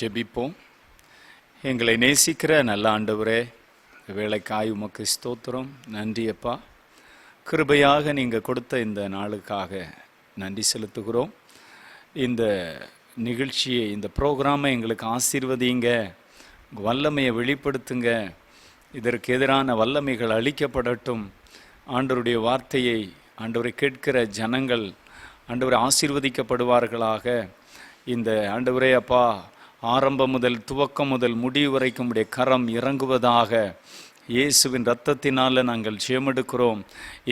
ஜெபிப்போம். எங்களை நேசிக்கிற நல்ல ஆண்டவரே, வேலைக்காய் உமக்கு ஸ்தோத்திரம். நன்றி அப்பா. கிருபையாக நீங்கள் கொடுத்த இந்த நாளுக்காக நன்றி செலுத்துகிறோம். இந்த நிகழ்ச்சியை, இந்த ப்ரோக்ராமை எங்களுக்கு ஆசீர்வதிங்க, வல்லமையை வெளிப்படுத்துங்க. இதற்கு எதிரான வல்லமைகள் அழிக்கப்படட்டும். ஆண்டவருடைய வார்த்தையை ஆண்டவரை கேட்கிற ஜனங்கள் ஆண்டவரை ஆசீர்வதிக்கப்படுவார்களாக. இந்த ஆண்டவரே அப்பா, ஆரம்பம் முதல் துவக்கம் முதல் முடிவு வரைக்கும் உடைய கரம் இறங்குவதாக. இயேசுவின் இரத்தத்தினால் நாங்கள் ஜெயமெடுக்கிறோம்.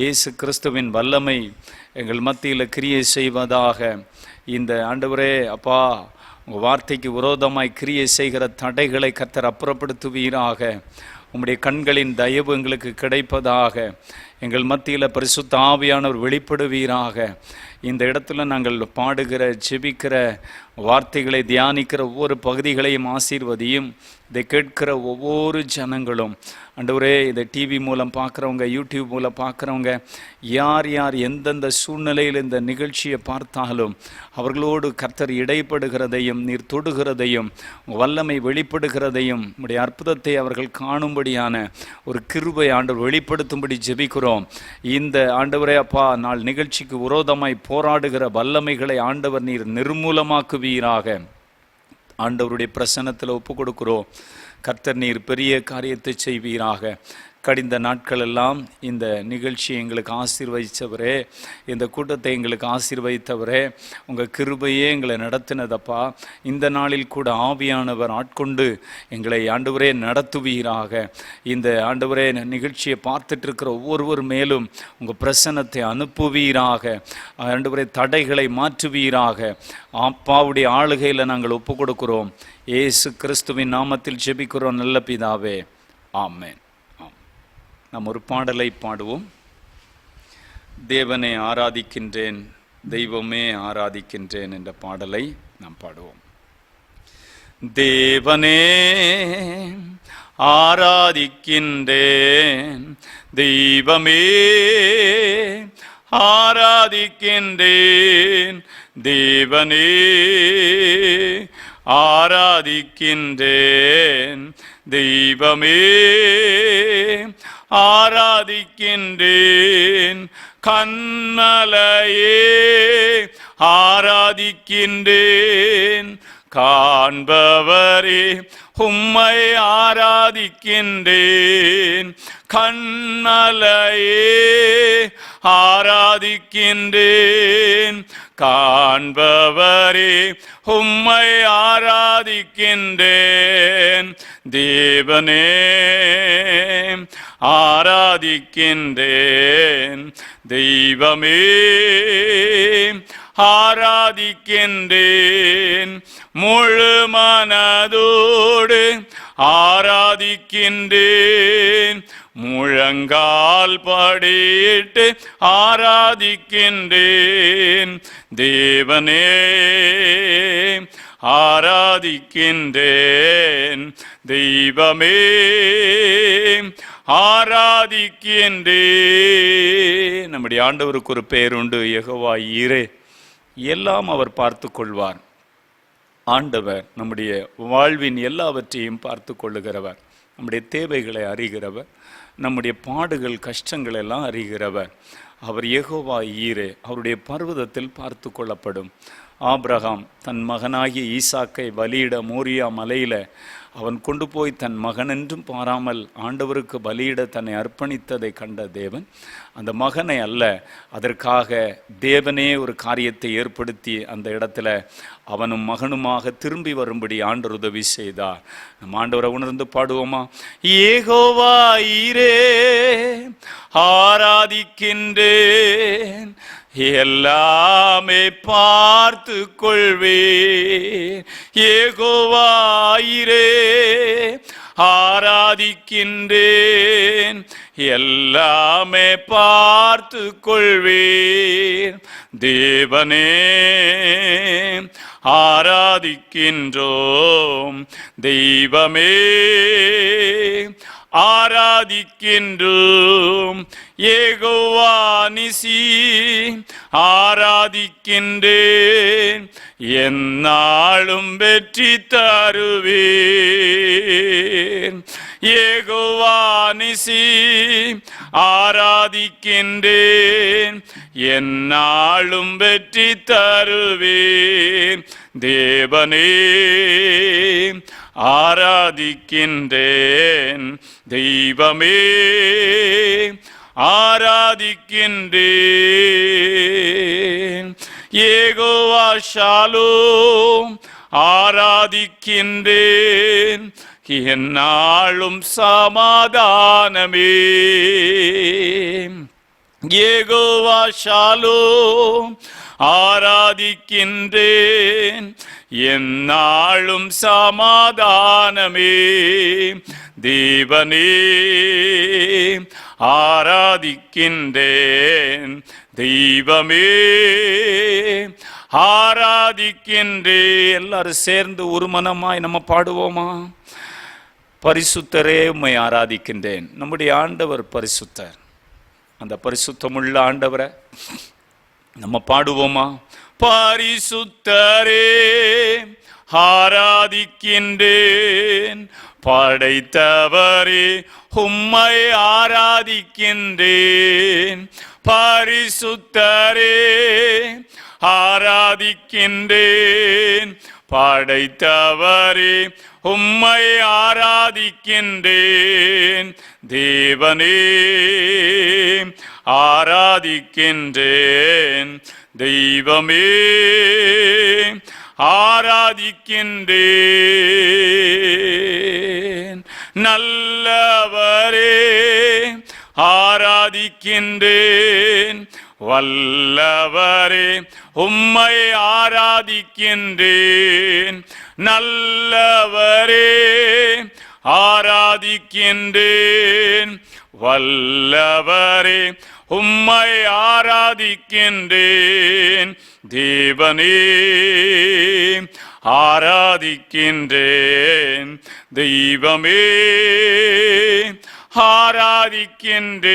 இயேசு கிறிஸ்துவின் வல்லமை எங்கள் மத்தியில் கிரியை செய்வதாக. இந்த ஆண்டவரே அப்பா, உங்கள் வார்த்தைக்கு விரோதமாய் கிரியை செய்கிற தடைகளை கர்த்தர் அப்புறப்படுத்துவீராக. உம்முடைய கண்களின் தயவு எங்களுக்கு கிடைப்பதாக. எங்கள் மத்தியில் பரிசுத்த ஆவியானவர் வெளிப்படுவீராக. இந்த இடத்துல நாங்கள் பாடுகிற, ஜெபிக்கிற, வார்த்தைகளை தியானிக்கிற ஒவ்வொரு பகுதிகளையும் ஆசீர்வதியும். இதை கேட்கிற ஒவ்வொரு ஜனங்களும் ஆண்டவரே, இதை டிவி மூலம் பார்க்குறவங்க, யூடியூப் மூலம் பார்க்குறவங்க, யார் யார் எந்தெந்த சூழ்நிலையில் இந்த நிகழ்ச்சியை பார்த்தாலும் அவர்களோடு கர்த்தர் இடைப்படுகிறதையும், நீர் தொடுகிறதையும், வல்லமை வெளிப்படுகிறதையும், உடைய அற்புதத்தை அவர்கள் காணும்படியான ஒரு கிருபை ஆண்டவர் வெளிப்படுத்தும்படி ஜெபிக்கிறோம். இந்த ஆண்டவரே அப்பா, நாள் நிகழ்ச்சிக்கு விரோதமாய் போராடுகிற வல்லமைகளை ஆண்டவர் நீர் நிர்மூலமாக்குவீராக. ஆண்டவருடைய பிரசன்னத்தில் ஒப்பு கொடுக்கிறோம். கர்த்தர் நீர் பெரிய காரியத்தை செய்வீராக. கடிந்த நாட்கள் எல்லாம் இந்த நிகழ்ச்சியை எங்களுக்கு ஆசீர்வதித்தவரே, இந்த கூட்டத்தை எங்களுக்கு ஆசீர்வதித்தவரே, உங்கள் கிருபையே எங்களை நடத்தினதப்பா. இந்த நாளில் கூட ஆவியானவர் ஆட்கொண்டு எங்களை ஆண்டவரே நடத்துவீராக. இந்த ஆண்டவரே நிகழ்ச்சியை பார்த்துட்டு இருக்கிற ஒவ்வொருவர் மேலும் உங்கள் பிரசன்னத்தை அனுப்புவீராக. ஆண்டவரே தடைகளை மாற்றுவீராக. அப்பாவுடைய ஆளுகையில் நாங்கள் ஒப்பு கொடுக்கிறோம். இயேசு கிறிஸ்துவின் நாமத்தில் ஜெபிக்கிறோம் நல்ல பிதாவே, ஆமென். நாம் ஒரு பாடலை பாடுவோம். தேவனை ஆராதிக்கின்றேன், தெய்வமே ஆராதிக்கின்றேன் என்ற பாடலை நாம் பாடுவோம். தேவனே ஆராதிக்கின்றேன், தெய்வமே ஆராதிக்கின்றேன், தேவனே ஆராதிக்கின்றேன், தெய்வமே ஆராதிக்கின்றேன், கண்மலையே ஆராதிக்கின்றேன், காண்பவரே உம்மை ஆராதிக்கின்றேன், கண்மலையே ஆராதிக்கின்றேன், காண்பவரே உம்மை ஆராதிக்கின்றேன், தேவனே ஆராதிக்கின்றேன், தெய்வமே ஆராதிக்கின்றேன், முழு மனதோடு ஆராதிக்கின்றேன், முழங்கால் படியிட்டு ஆராதிக்கின்றேன், தேவனே ஆராதிக்கின்றேன், தெய்வமே ஆராதிக்கின்றேன். நம்முடைய ஆண்டவருக்கு ஒரு பெயர் உண்டு, யெகோவா ஈரே. எல்லாம் அவர் பார்த்து கொள்வார். ஆண்டவர் நம்முடைய வாழ்வின் எல்லாவற்றையும் பார்த்து கொள்ளுகிறவர், நம்முடைய தேவைகளை அறிகிறவர், நம்முடைய பாடுகள் கஷ்டங்கள் எல்லாம் அறிகிறவர். அவர் யெகோவா ஈரே. அவருடைய பர்வதத்தில் பார்த்து கொள்ளப்படும். ஆபிரகாம் தன் மகனாகிய ஈசாக்கை பலியிட மோரியா மலையில் அவன் கொண்டு போய் தன் மகனென்றும் பாராமல் ஆண்டவருக்கு பலியிட தன்னை அர்ப்பணித்ததை கண்ட தேவன் அந்த மகனை அல்ல, அதற்காக தேவனே ஒரு காரியத்தை ஏற்படுத்தி அந்த இடத்துல அவனும் மகனுமாக திரும்பி வரும்படி ஆண்டவர் உதவி செய்தார். நம் ஆண்டவரை உணர்ந்து பாடுவோமா? யெகோவா ஈரே ஆராதிக்கின்றேன், எல்லாமே பார்த்து கொள்வேன், யெகோவா ஈரே ஆராதிக்கின்றேன், எல்லாமே பார்த்து கொள்வேன், தேவனே ஆராதிக்கின்றோம், தெய்வமே ஆராதிக்கின்றோம். யெகோவா நிசி ஆராதிக்கின்றேன், எந்நாளும் வெற்றி தருவேன். யெகோவா நிசி ஆராதிக்கின்றேன், எந்நாளும் வெற்றி தருவேன். தேவனே ஆராதிக்கின்றேன், தெய்வமே ஆராதிக்கின்றேன். யெகோவா ஷாலோம் ஆராதிக்கின்றேன், எந்நாளும் சமாதானமே. யெகோவா ஷாலோம் ஆராதிக்கின்றேன், எந்நாளும் சமாதானமே. தேவனே ஆராதிக்கின்றேன், தெய்வமே ஆராதிக்கின்றேன். எல்லாரும் சேர்ந்து ஒரு மனமாய் நம்ம பாடுவோமா? பரிசுத்தரே உம்மை ஆராதிக்கின்றேன். நம்முடைய ஆண்டவர் பரிசுத்தர். அந்த பரிசுத்தமுள்ள ஆண்டவரை நம்ம பாடுவோமா? பரிசுத்தரே ஆராதிக்கின்றேன், படைத்தவரே உம்மை ஆராதிக்கின்றேன். பரிசுத்தரே ஆராதிக்கின்றேன், படைத்தவரே உம்மை ஆராதிக்கின்றேன். தேவனே ஆராதிக்கின்றேன், தெய்வமே ஆராதிக்கின்றேன். நல்லவரே ஆராதிக்கின்றேன், வல்லவரே உம்மை ஆராதிக்கின்றேன். நல்லவரே ஆராதிக்கின்றேன், வல்லவரே உம்மை ஆராதிக்கின்றேன். தேவனே ஆராதிக்கின்றேன், தெய்வமே ஆராதிக்கின்றேன்.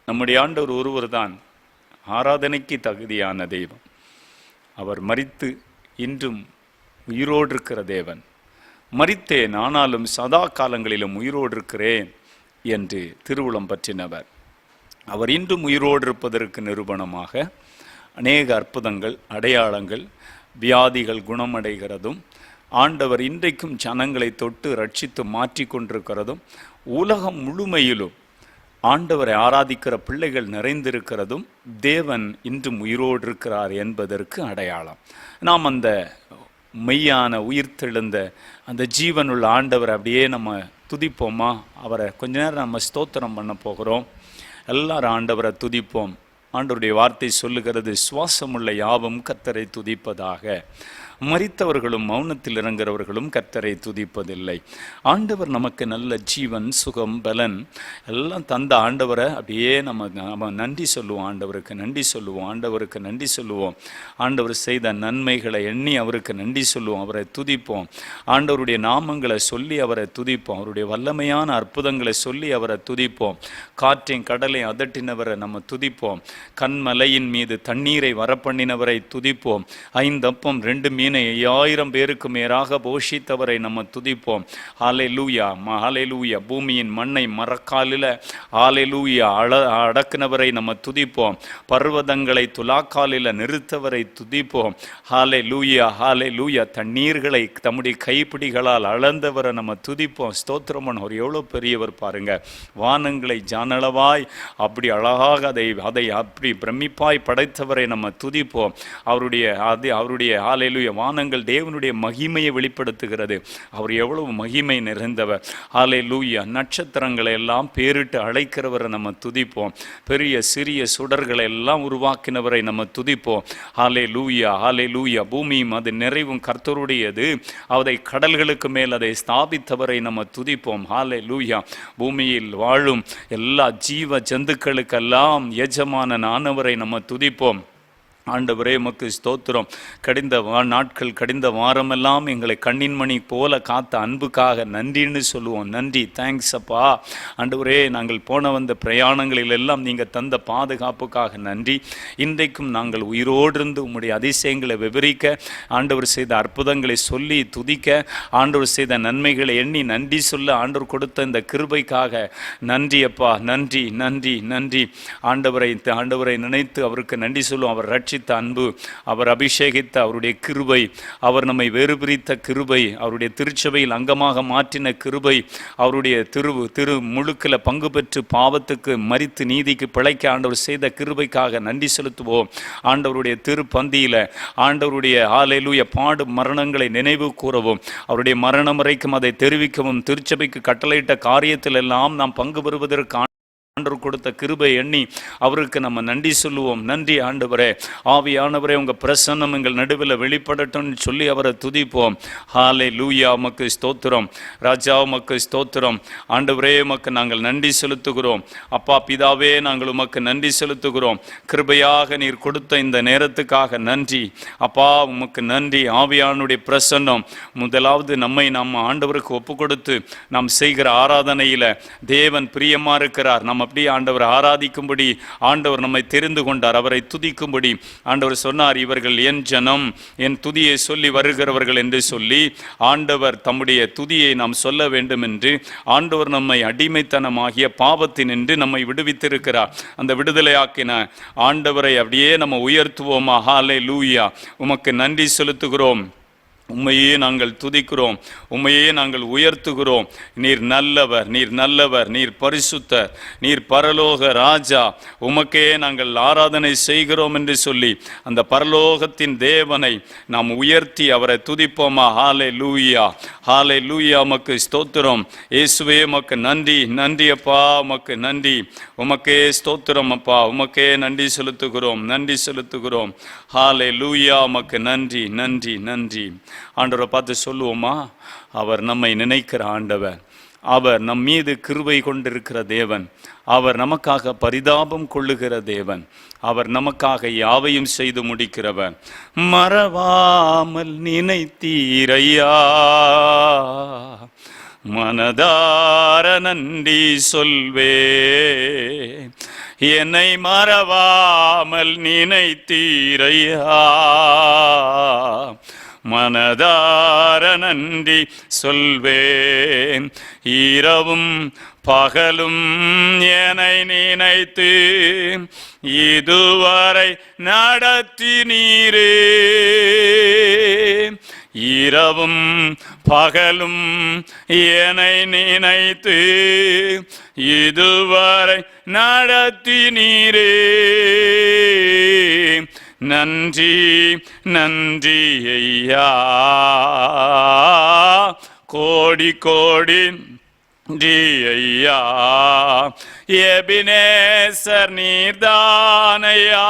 நம்முடைய ஆண்டவர் ஒருவர் தான் ஆராதனைக்கு தகுதியான தெய்வம். அவர் மரித்து இன்றும் உயிரோடு இருக்கிற தேவன். மரித்தேன், ஆனாலும் சதா காலங்களிலும் உயிரோடு இருக்கிறேன் என்று திருவுளம் பற்றினவர். அவர் இன்றும் உயிரோடு இருப்பதற்கு நிரூபணமாக அநேக அற்புதங்கள், அடையாளங்கள், வியாதிகள் குணமடைகிறதும், ஆண்டவர் இன்றைக்கும் ஜனங்களை தொட்டு ரட்சித்து மாற்றி கொண்டிருக்கிறதும், உலகம் முழுமையிலும் ஆண்டவரை ஆராதிக்கிற பிள்ளைகள் நிறைந்திருக்கிறதும் தேவன் இன்றும் உயிரோடு இருக்கிறார் என்பதற்கு அடையாளம். நாம் அந்த மெய்யான உயிர்த்தெழுந்த அந்த ஜீவனுள்ள ஆண்டவரை அப்படியே நம்ம துதிப்போமா? அவரை கொஞ்ச நேரம் நம்ம ஸ்தோத்திரம் பண்ண போகிறோம். எல்லாரும் ஆண்டவரை துதிப்போம். ஆண்டவருடைய வார்த்தை சொல்லுகிறது, சுவாசமுள்ள யாவும் கர்த்தரை துதிப்பதாக. மரித்தவர்களும் மௌனத்தில் இறங்குறவர்களும் கர்த்தரை துதிப்பதில்லை. ஆண்டவர் நமக்கு நல்ல ஜீவன், சுகம், பலன் எல்லாம் தந்த ஆண்டவரை அப்படியே நம்ம நன்றி சொல்லுவோம். ஆண்டவருக்கு நன்றி சொல்லுவோம், ஆண்டவருக்கு நன்றி சொல்லுவோம். ஆண்டவர் செய்த நன்மைகளை எண்ணி அவருக்கு நன்றி சொல்லுவோம், அவரை துதிப்போம். ஆண்டவருடைய நாமங்களை சொல்லி அவரை துதிப்போம், அவருடைய வல்லமையான அற்புதங்களை சொல்லி அவரை துதிப்போம். காற்றையும் கடலை அதட்டினவரை நம்ம துதிப்போம். கண்மலையின் மீது தண்ணீரை வரப்பண்ணினவரை துதிப்போம். 5 அப்பம் 2 மீனை 5000 பேருக்கு மேலாக போஷித்தவரை நம்ம துதிப்போம். ஹல்லேலூயா, ஹல்லேலூயா. பூமியின் மண்ணை மரக்காலில் ஹல்லேலூயா அடக்கினவரை நம்ம துதிப்போம். பர்வதங்களை துலாக்காலில் நிறுத்தவரை துதிப்போம். ஹல்லேலூயா, ஹல்லேலூயா. தண்ணீர்களை தம்முடைய கைப்பிடிகளால் அளந்தவரை நம்ம துதிப்போம். ஸ்தோத்திரமன் அவர் எவ்வளோ பெரியவர் பாருங்க. வானங்களை ஜானளவாய் அப்படி அழகாக அதை அப்படி பிரமிப்பாய் படைத்தவரை நம்ம துதிப்போம். அவருடைய ஹல்லேலூயா. வானங்கள் தேவனுடைய மகிமையை வெளிப்படுத்துகிறது. அவர் எவ்வளவு மகிமை நிறைந்தவர். ஹல்லேலூயா. நட்சத்திரங்களை எல்லாம் பேரிட்டு அழைக்கிறவரை நம்ம துதிப்போம். பெரிய சிறிய சுடர்களை எல்லாம் உருவாக்கினவரை நம்ம துதிப்போம். ஹல்லேலூயா, ஹல்லேலூயா. பூமியும் அது நிறைவும் கர்த்தருடையது, அதை கடல்களுக்கு மேல் அதை ஸ்தாபித்தவரை நம்ம துதிப்போம். ஹல்லேலூயா. பூமியில் வாழும் எல்லா ஜீவ ஜந்துக்களுக்கெல்லாம் எஜமான ஆனவரை நம்ம துதிப்போம். ஆண்டவரே உமக்கு ஸ்தோத்திரம். கடிந்த நாட்கள், கடிந்த வாரமெல்லாம் எங்களை கண்ணின் மணி போல காத்த அன்புக்காக நன்றின்னு சொல்லுவோம். நன்றி, தேங்க்ஸ் அப்பா. ஆண்டவரே, நாங்கள் போன வந்த பிரயாணங்களில் எல்லாம் நீங்கள் தந்த பாதுகாப்புக்காக நன்றி. இன்றைக்கும் நாங்கள் உயிரோடு இருந்து உம்முடைய அதிசயங்களை விவரிக்க, ஆண்டவர் செய்த அற்புதங்களை சொல்லி துதிக்க, ஆண்டவர் செய்த நன்மைகளை எண்ணி நன்றி சொல்ல, ஆண்டவர் கொடுத்த இந்த கிருபைக்காக நன்றி அப்பா. நன்றி நன்றி நன்றி. ஆண்டவரை நினைத்து அவருக்கு நன்றி சொல்லுவோம். அவர் ரட்சித்த அன்பு, அவர் அபிஷேகித்த அவருடைய கிருபை, அவர் நம்மை வேறு பிரித்த கிருபை, அவருடைய திருச்சபையில் அங்கமாக மாற்றின கிருபை, அவருடைய திரு முழுக்கில் பங்கு பெற்று பாவத்துக்கு மரித்து நீதிக்கு பிழைக்க ஆண்டவர் செய்த கிருபைக்காக நன்றி செலுத்துவோம். ஆண்டவருடைய திருப்பந்தியில் ஆண்டவருடைய ஹல்லேலூயா பாடு மரணங்களை நினைவு கூறவும், அவருடைய மரணம் வரைக்கும் அதை தெரிவிக்கவும், திருச்சபைக்கு கட்டளையிட்ட காரியத்தில் எல்லாம் நாம் பங்கு பெறுவதற்கு ஆண்டவர் கொடுத்த கிருபை எண்ணி அவருக்கு நம்ம நன்றி சொல்லுவோம். நன்றி ஆண்டவரே. ஆவியானவரே, உங்கள் பிரசன்னம் எங்கள் நடுவில் வெளிப்படட்டும்னு சொல்லி அவரை துதிப்போம். ஹல்லேலூயா, உமக்கு ஸ்தோத்திரம். ராஜா, உமக்கு ஸ்தோத்திரம். ஆண்டவரே, உமக்கு நாங்கள் நன்றி செலுத்துகிறோம். அப்பா பிதாவே, நாங்கள் உமக்கு நன்றி செலுத்துகிறோம். கிருபையாக நீர் கொடுத்த இந்த நேரத்துக்காக நன்றி அப்பா. உமக்கு நன்றி. ஆவியானுடைய பிரசன்னம் முதலாவது நம்மை நம்ம ஆண்டவருக்கு ஒப்பு கொடுத்து நாம் செய்கிற ஆராதனையில் தேவன் பிரியமா இருக்கிறார். நம்ம அப்படி ஆண்டவர் ஆராதிக்கும்படி ஆண்டவர் நம்மை தெரிந்து கொண்டார். அவரை துதிக்கும்படி ஆண்டவர் சொன்னார், இவர்கள் என் ஜனம், என் துதியை சொல்லி வருகிறவர்கள் என்று சொல்லி ஆண்டவர் தம்முடைய துதியை நாம் சொல்ல வேண்டும் என்று ஆண்டவர் நம்மை அடிமைத்தனமாகிய பாவத்தினின்று நம்மை விடுவித்திருக்கிறார். அந்த விடுதலையாக்கின ஆண்டவரை அப்படியே நம்ம உயர்த்துவோமா. ஹல்லேலூயா, உமக்கு நன்றி செலுத்துகிறோம். உம்மையே நாங்கள் துதிக்கிறோம், உம்மையே நாங்கள் உயர்த்துகிறோம். நீர் நல்லவர், நீர் நல்லவர், நீர் பரிசுத்தர், நீர் பரலோக ராஜா. உமக்கே நாங்கள் ஆராதனை செய்கிறோம் என்று சொல்லி அந்த பரலோகத்தின் தேவனை நாம் உயர்த்தி அவரை துதிப்போமா. ஹல்லேலூயா, ஹல்லேலூயா, உமக்கு ஸ்தோத்திரம். இயேசுவே, உமக்கு நன்றி. நன்றி அப்பா, உமக்கு நன்றி. உமக்கே ஸ்தோத்திரம் அப்பா. உமக்கே நன்றி செலுத்துகிறோம், நன்றி செலுத்துகிறோம். ஹல்லேலூயா, உமக்கு நன்றி நன்றி நன்றி. ஆண்டவரை பார்த்து சொல்லுவோமா, அவர் நம்மை நினைக்கிற ஆண்டவர், அவர் நம் மீது கிருபை கொண்டிருக்கிற தேவன், அவர் நமக்காக பரிதாபம் கொள்ளுகிற தேவன், அவர் நமக்காக யாவையும் செய்து முடிக்கிறவர். மறவாமல் நினைத்தீரையா, மனதார நன்றி சொல்வே. என்னை மறவாமல் நினைத்தீரையா, மனதார நன்றி சொல்வேன். இரவும் பகலும் என்னை நினைத்து இதுவரை நடத்தினீரே. இரவும் பகலும் என்னை நினைத்து இதுவரை நடத்தினீரே. நன்றி நன்றி ஐயா, கோடி கோடி நன்றி ஐயா. எபினேசர் நீர்தானையா,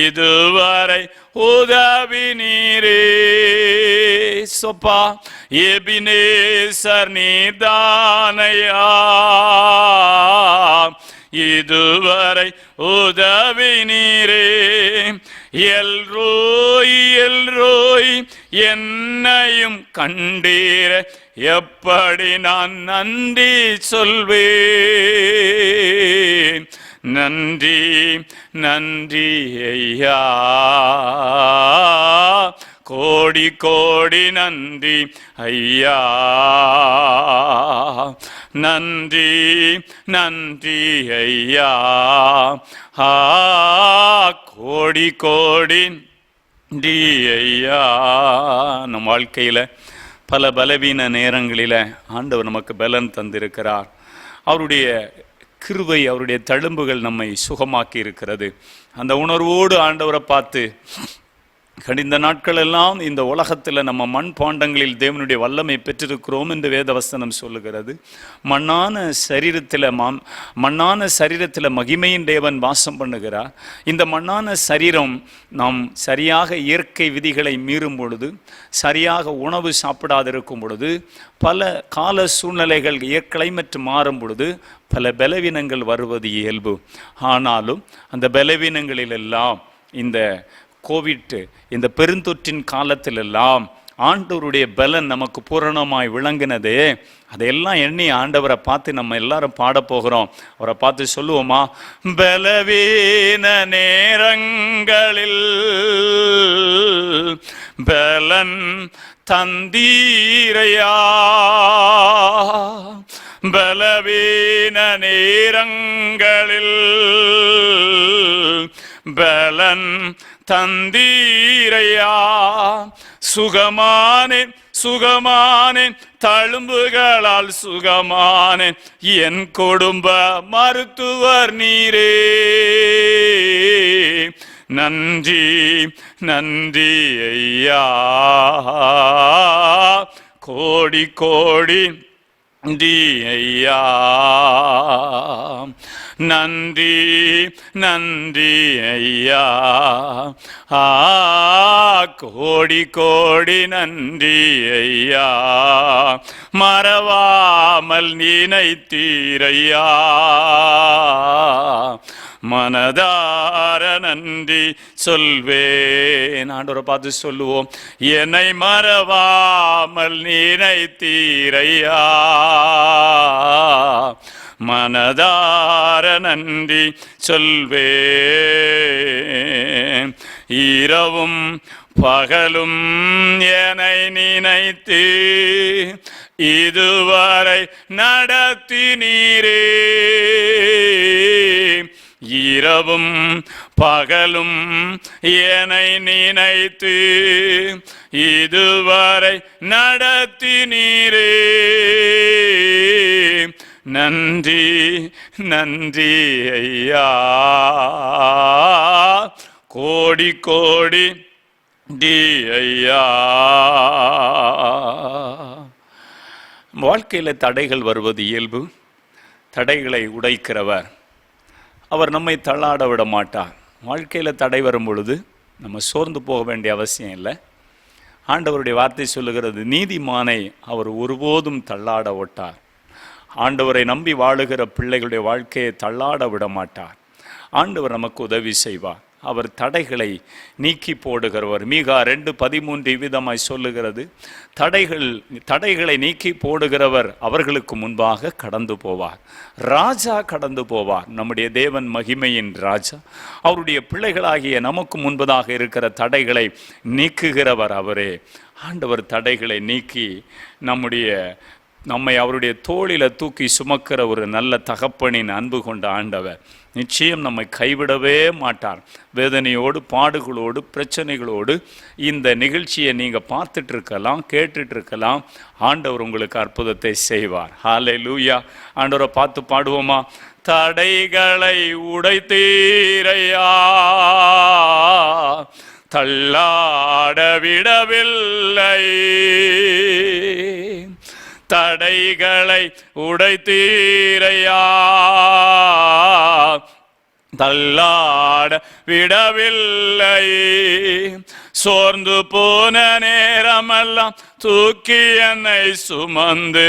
இதுவரை உதவி நீரே. சொப்பா, எபினேசர் நீர்தானையா, இதுவரை உதவி நீரே. எல்ரோய் எல்ரோய், என்னையும் கண்டீர, எப்படி நான் நன்றி சொல்வேன். நன்றி நன்றி ஐயா, கோடி கோடி நன்றி ஐயா. நன்றி நன்றி ஐயா, கோடி கோடி நன்றி ஐயா. நம் வாழ்க்கையில் பல பலவீன நேரங்களில் ஆண்டவர் நமக்கு பலன் தந்திருக்கிறார். அவருடைய கிருபை, அவருடைய தழும்புகள் நம்மை சுகமாக்கி இருக்கிறது. அந்த உணர்வோடு ஆண்டவரை பார்த்து கடிந்த நாட்கள் எல்லாம் இந்த உலகத்தில் நம்ம மண் பாண்டங்களில் தேவனுடைய வல்லமை பெற்றிருக்கிறோம் என்று வேதவசனம் சொல்லுகிறது. மண்ணான சரீரத்தில் மகிமையின் தேவன் வாசம் பண்ணுகிறார். இந்த மண்ணான சரீரம் நாம் சரியாக இயற்கை விதிகளை மீறும் பொழுது, சரியாக உணவு சாப்பிடாதிருக்கும் பொழுது, பல கால சூழ்நிலைகள் கிளைமேட் மாறும் பொழுது பல பலவீனங்கள் வருவது இயல்பு. ஆனாலும் அந்த பலவீனங்களிலெல்லாம் இந்த கோவிட், இந்த பெருந்தொற்றின் காலத்திலெல்லாம் ஆண்டவருடைய பலன் நமக்கு பூரணமாய் விளங்கினதே. அதையெல்லாம் எண்ணி ஆண்டவரை பார்த்து நம்ம எல்லாரும் பாட போகிறோம். அவரை பார்த்து சொல்லுவோமா? பலவீன நேரங்களில் பலன் தந்தீரையா, பலவீன நேரங்களில் பலன் தந்தீரையா, சுகமானேன் சுகமானேன் தழும்புகளால் சுகமானேன், என் குடும்ப மருத்துவர் நீரே. நன்றி நன்றி ஐயா, கோடி கோடி நன்றி ஐயா, நன்றி நன்றி ஐயா, கோடி கோடி நன்றி ஐயா, மறவாமல் நினைத்தீரையா, மனதார நன்றி சொல்வேன். ஆண்டவரை பார்த்து சொல்லுவோம், என்னை மறவாமல் நினைத்தீரையா, மனதார நன்றி சொல்வேன். இரவும் பகலும் என்னை நினைத்து இதுவரை நடத்தினீரே, இரவும் பகலும் என்னை நினைத்து இதுவரை நடத்தினீரே. நன்றி நன்றி ஐயா, கோடி கோடி டி ஐயா. வாழ்க்கையில் தடைகள் வருவது இயல்பு. தடைகளை உடைக்கிறவர் அவர் நம்மை தள்ளாட விட மாட்டார். வாழ்க்கையில் தடை வரும் பொழுது நம்ம சோர்ந்து போக வேண்டிய அவசியம் இல்லை. ஆண்டவருடைய வார்த்தை சொல்லுகிறது, நீதிமானை அவர் ஒருபோதும் தள்ளாட விட்டார். ஆண்டவரை நம்பி வாழுகிற பிள்ளைகளுடைய வாழ்க்கையை தள்ளாட விட மாட்டார். ஆண்டவர் நமக்கு உதவி செய்வார். அவர் தடைகளை நீக்கி போடுகிறவர். மீகா 2:13 விதமாய் சொல்லுகிறது, தடைகளை நீக்கி போடுகிறவர் அவர்களுக்கு முன்பாக கடந்து போவார். ராஜா கடந்து போவார். நம்முடைய தேவன் மகிமையின் ராஜா. அவருடைய பிள்ளைகளாகிய நமக்கு முன்பதாக இருக்கிற தடைகளை நீக்குகிறவர் அவரே. ஆண்டவர் தடைகளை நீக்கி நம்மை அவருடைய தோளில தூக்கி சுமக்கிற ஒரு நல்ல தகப்பனின் அன்பு கொண்ட ஆண்டவர் நிச்சயம் நம்மை கைவிடவே மாட்டார். வேதனையோடு, பாடுகளோடு, பிரச்சனைகளோடு இந்த நிகழ்ச்சியை நீங்கள் பார்த்துட்டு இருக்கலாம், கேட்டுட்டு இருக்கலாம். ஆண்டவர் உங்களுக்கு அற்புதத்தை செய்வார். ஹல்லேலூயா. ஆண்டவரை பார்த்து பாடுவோமா? தடைகளை உடைத்தீரையா, தள்ளாட விடவில்லை, தடைகளை உடைத்தீரையா, தள்ளாட விடவில்லை, சோர்ந்து போன நேரமெல்லாம் தூக்கி என்னை சுமந்து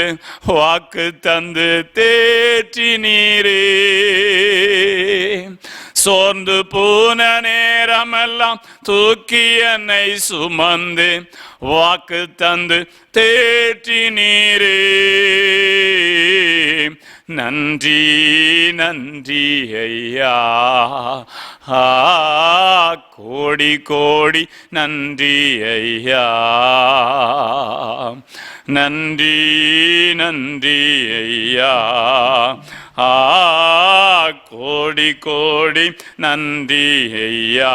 வாக்கு தந்து தேற்றி நீரே, சோர்ந்து போன நேரமெல்லாம் தூக்கி என்னை சுமந்து வாக்கு தந்து தேற்றி நீரே. நன்றி நன்றி ஐயா, கோடி கோடி நன்றி ஐயா, நன்றி நன்றி ஐயா, கோடி கோடி நன்றி ஐயா,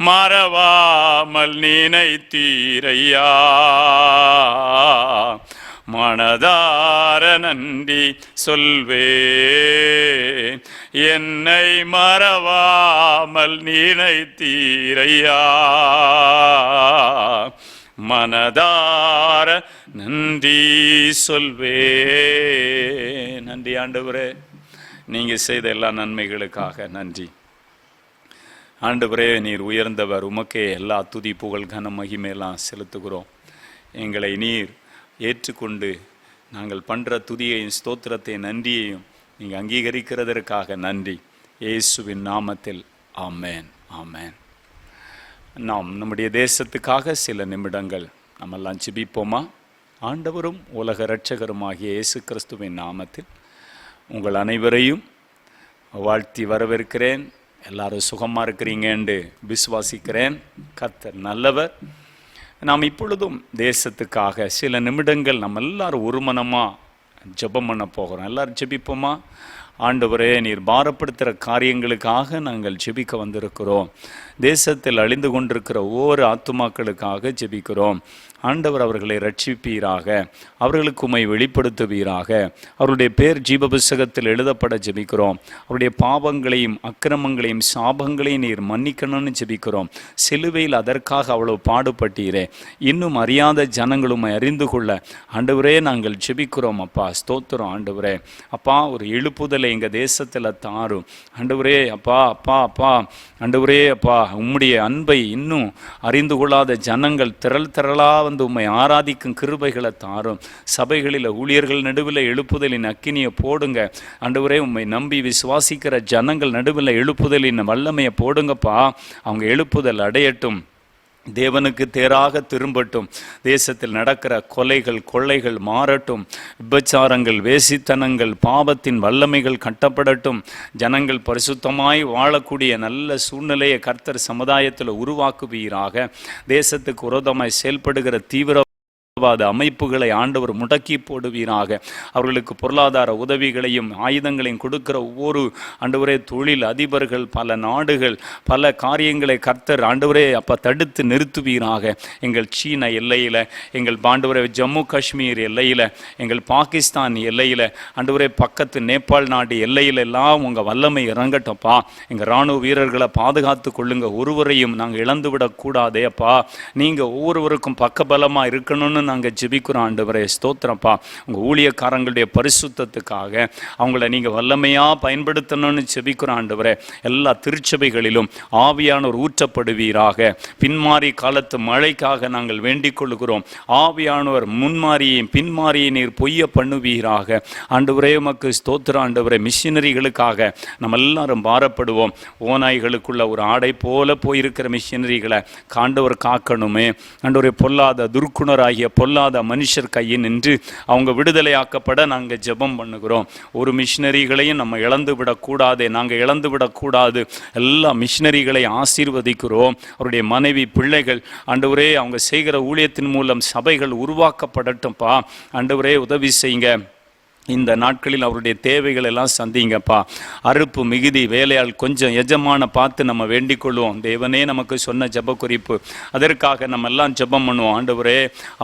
மறவாமல் நினைத்தீரையா, மனதார நன்றி சொல்வேன். என்னை மறவாமல் நினைத்தீரையா, மனதார நன்றி சொல்வேன். நன்றி ஆண்டவரே, நீங்க செய்த எல்லா நன்மைகளுக்காக நன்றி ஆண்டவரே. நீர் உயர்ந்தவர், உமக்கே எல்லா துதி புகழ் கன மகிமையெல்லாம் செலுத்துகிறோம். எங்களை நீர் ஏற்றுக்கொண்டு நாங்கள் பண்ணுற துதியையும் ஸ்தோத்திரத்தையும் நன்றியையும் நீங்கள் அங்கீகரிக்கிறதற்காக நன்றி. இயேசுவின் நாமத்தில் ஆமேன், ஆமேன். நாம் நம்முடைய தேசத்துக்காக சில நிமிடங்கள் நம்மெல்லாம் ஜெபிப்போமா? ஆண்டவரும் உலக இரட்சகருமாகிய இயேசு கிறிஸ்துவின் நாமத்தில் உங்கள் அனைவரையும் வாழ்த்தி வரவேற்கிறேன். எல்லாரும் சுகமாக இருக்கிறீங்கன்னு விசுவாசிக்கிறேன். கர்த்தர் நல்லவர். நாம் இப்பொழுதும் தேசத்துக்காக சில நிமிடங்கள் நம்ம எல்லாரும் ஒரு மனமாக ஜெபம் பண்ண போகிறோம். எல்லாரும் ஜெபிப்போமா? ஆண்டவரே, நீர் பாரப்படுத்துகிற காரியங்களுக்காக நாங்கள் ஜெபிக்க வந்திருக்கிறோம். தேசத்தில் அழிந்து கொண்டிருக்கிற ஒவ்வொரு ஆத்துமாக்களுக்காக ஜெபிக்கிறோம். ஆண்டவர் அவர்களை ரட்சிப்பீராக, அவர்களுக்கு உம்மை வெளிப்படுத்துவீராக. அவருடைய பேர் ஜீவ புஸ்தகத்தில் எழுதப்பட ஜெபிக்கிறோம். அவருடைய பாவங்களையும் அக்கிரமங்களையும் சாபங்களையும் நீர் மன்னிக்கணும்னு ஜெபிக்கிறோம். சிலுவையில் அதற்காக அவ்வளவு பாடுபட்டீரே, இன்னும் அறியாத ஜனங்களும் அறிந்து கொள்ள ஆண்டவரே நாங்கள் ஜெபிக்கிறோம். அப்பா ஸ்தோத்திரம் ஆண்டவரே. அப்பா, ஒரு எழுப்புதலை எங்கள் தேசத்தில் தாரும் ஆண்டவரே. அப்பா அப்பா அப்பா ஆண்டவரே, அப்பா உம்முடைய அன்பை இன்னும் அறிந்து கொள்ளாத ஜனங்கள் திரளாக வந்து உம்மை ஆராதிக்கும் கிருபைகளை தாரும். சபைகளில் ஊழியர்கள் நடுவில் எழுப்புதலின் அக்கினியை போடுங்க ஆண்டவரே. உம்மை நம்பி விசுவாசிக்கிற ஜனங்கள் நடுவில் எழுப்புதலின் வல்லமையை போடுங்கப்பா. அவங்க எழுப்புதல் அடையட்டும், தேவனுக்கு தேராக திரும்பட்டும். தேசத்தில் நடக்கிற கொலைகள் கொள்ளைகள் மாறட்டும். விபச்சாரங்கள் வேசித்தனங்கள் பாவத்தின் வல்லமைகள் கட்டப்படட்டும். ஜனங்கள் பரிசுத்தமாய் வாழக்கூடிய நல்ல சூழ்நிலையை கர்த்தர் சமுதாயத்தில் உருவாக்குவீராக. தேசத்துக்கு விரோதமாய் செயல்படுகிற தீவிர அமைப்புகளை ஆண்டவர் முடக்கி போடுவீராக. அவர்களுக்கு பொருளாதார உதவிகளையும் ஆயுதங்களையும் கொடுக்கிற ஒவ்வொரு ஆண்டவரே தொழில் அதிபர்கள், பல நாடுகள், பல காரியங்களை கர்த்தர் ஆண்டவரே அப்பா தடுத்து நிறுத்துவீராக. எங்கள் சீன எல்லையில், எங்கள் ஆண்டவரே ஜம்மு காஷ்மீர் எல்லையில், எங்கள் பாகிஸ்தான் எல்லையில், ஆண்டவரே பக்கத்து நேபாள் நாடு எல்லையில் எல்லாம் உங்கள் வல்லமை இறங்கட்டப்பா. எங்கள் இராணுவ வீரர்களை பாதுகாத்து கொள்ளுங்க. ஒருவரையும் நாங்கள் இழந்து விடக்கூடாதே அப்பா. நீங்கள் ஒவ்வொருவருக்கும் பக்கபலமாக இருக்கணும்னு நாங்கள் ஜெபிக்கிறோம் ஆண்டவரே. ஸ்தோத்திரப்பா. உங்கள் ஊழியக்காரங்களுடைய பரிசுத்தத்துக்காக அவங்கள நீங்கள் வல்லமையாக பயன்படுத்தணும்னு ஜெபிக்கிறோம் ஆண்டவரே. எல்லா திருச்சபைகளிலும் ஆவியானவர் ஊற்றப்படுவீராக. பின்மாறி காலத்து மழைக்காக நாங்கள் வேண்டிக் கொள்கிறோம். ஆவியானவர் முன்மாறியையும் பின்மாறியை நீர் பொய்ய பண்ணுவீராக. ஆண்டவரே உமக்கு ஸ்தோத்திரம் ஆண்டவரே. மிஷினரிகளுக்காக நம்ம எல்லாரும் பாரப்படுவோம். ஓநாய்களுக்குள்ள ஒரு ஆடை போல போயிருக்கிற மிஷினரிகளை ஆண்டவர் காக்கணுமே ஆண்டவரே. பொல்லாத துர்க்குணராகிய பொல்லாத மனுஷர் கையில் நின்று அவங்க விடுதலையாக்கப்பட நாங்கள் ஜெபம் பண்ணுகிறோம். ஒரு மிஷினரிகளையும் நம்ம இழந்து விடக்கூடாது, நாங்கள் இழந்து விடக்கூடாது. எல்லா மிஷினரிகளை ஆசீர்வதிக்கிறோம். அவருடைய மனைவி பிள்ளைகள் ஆண்டவரே அவங்க செய்கிற ஊழியத்தின் மூலம் சபைகள் உருவாக்கப்படட்டும்ப்பா. ஆண்டவரே உதவி செய்யுங்க. இந்த நாட்களில் அவருடைய தேவைகள் எல்லாம் சந்திங்கப்பா. அறுப்பு மிகுதி, வேலையால் கொஞ்சம், எஜமான பார்த்து நம்ம வேண்டிக் கொள்வோம். தேவனே நமக்கு சொன்ன ஜெப குறிப்பு, அதற்காக நம்ம எல்லாம் ஜெபம் பண்ணுவோம். ஆண்டவரே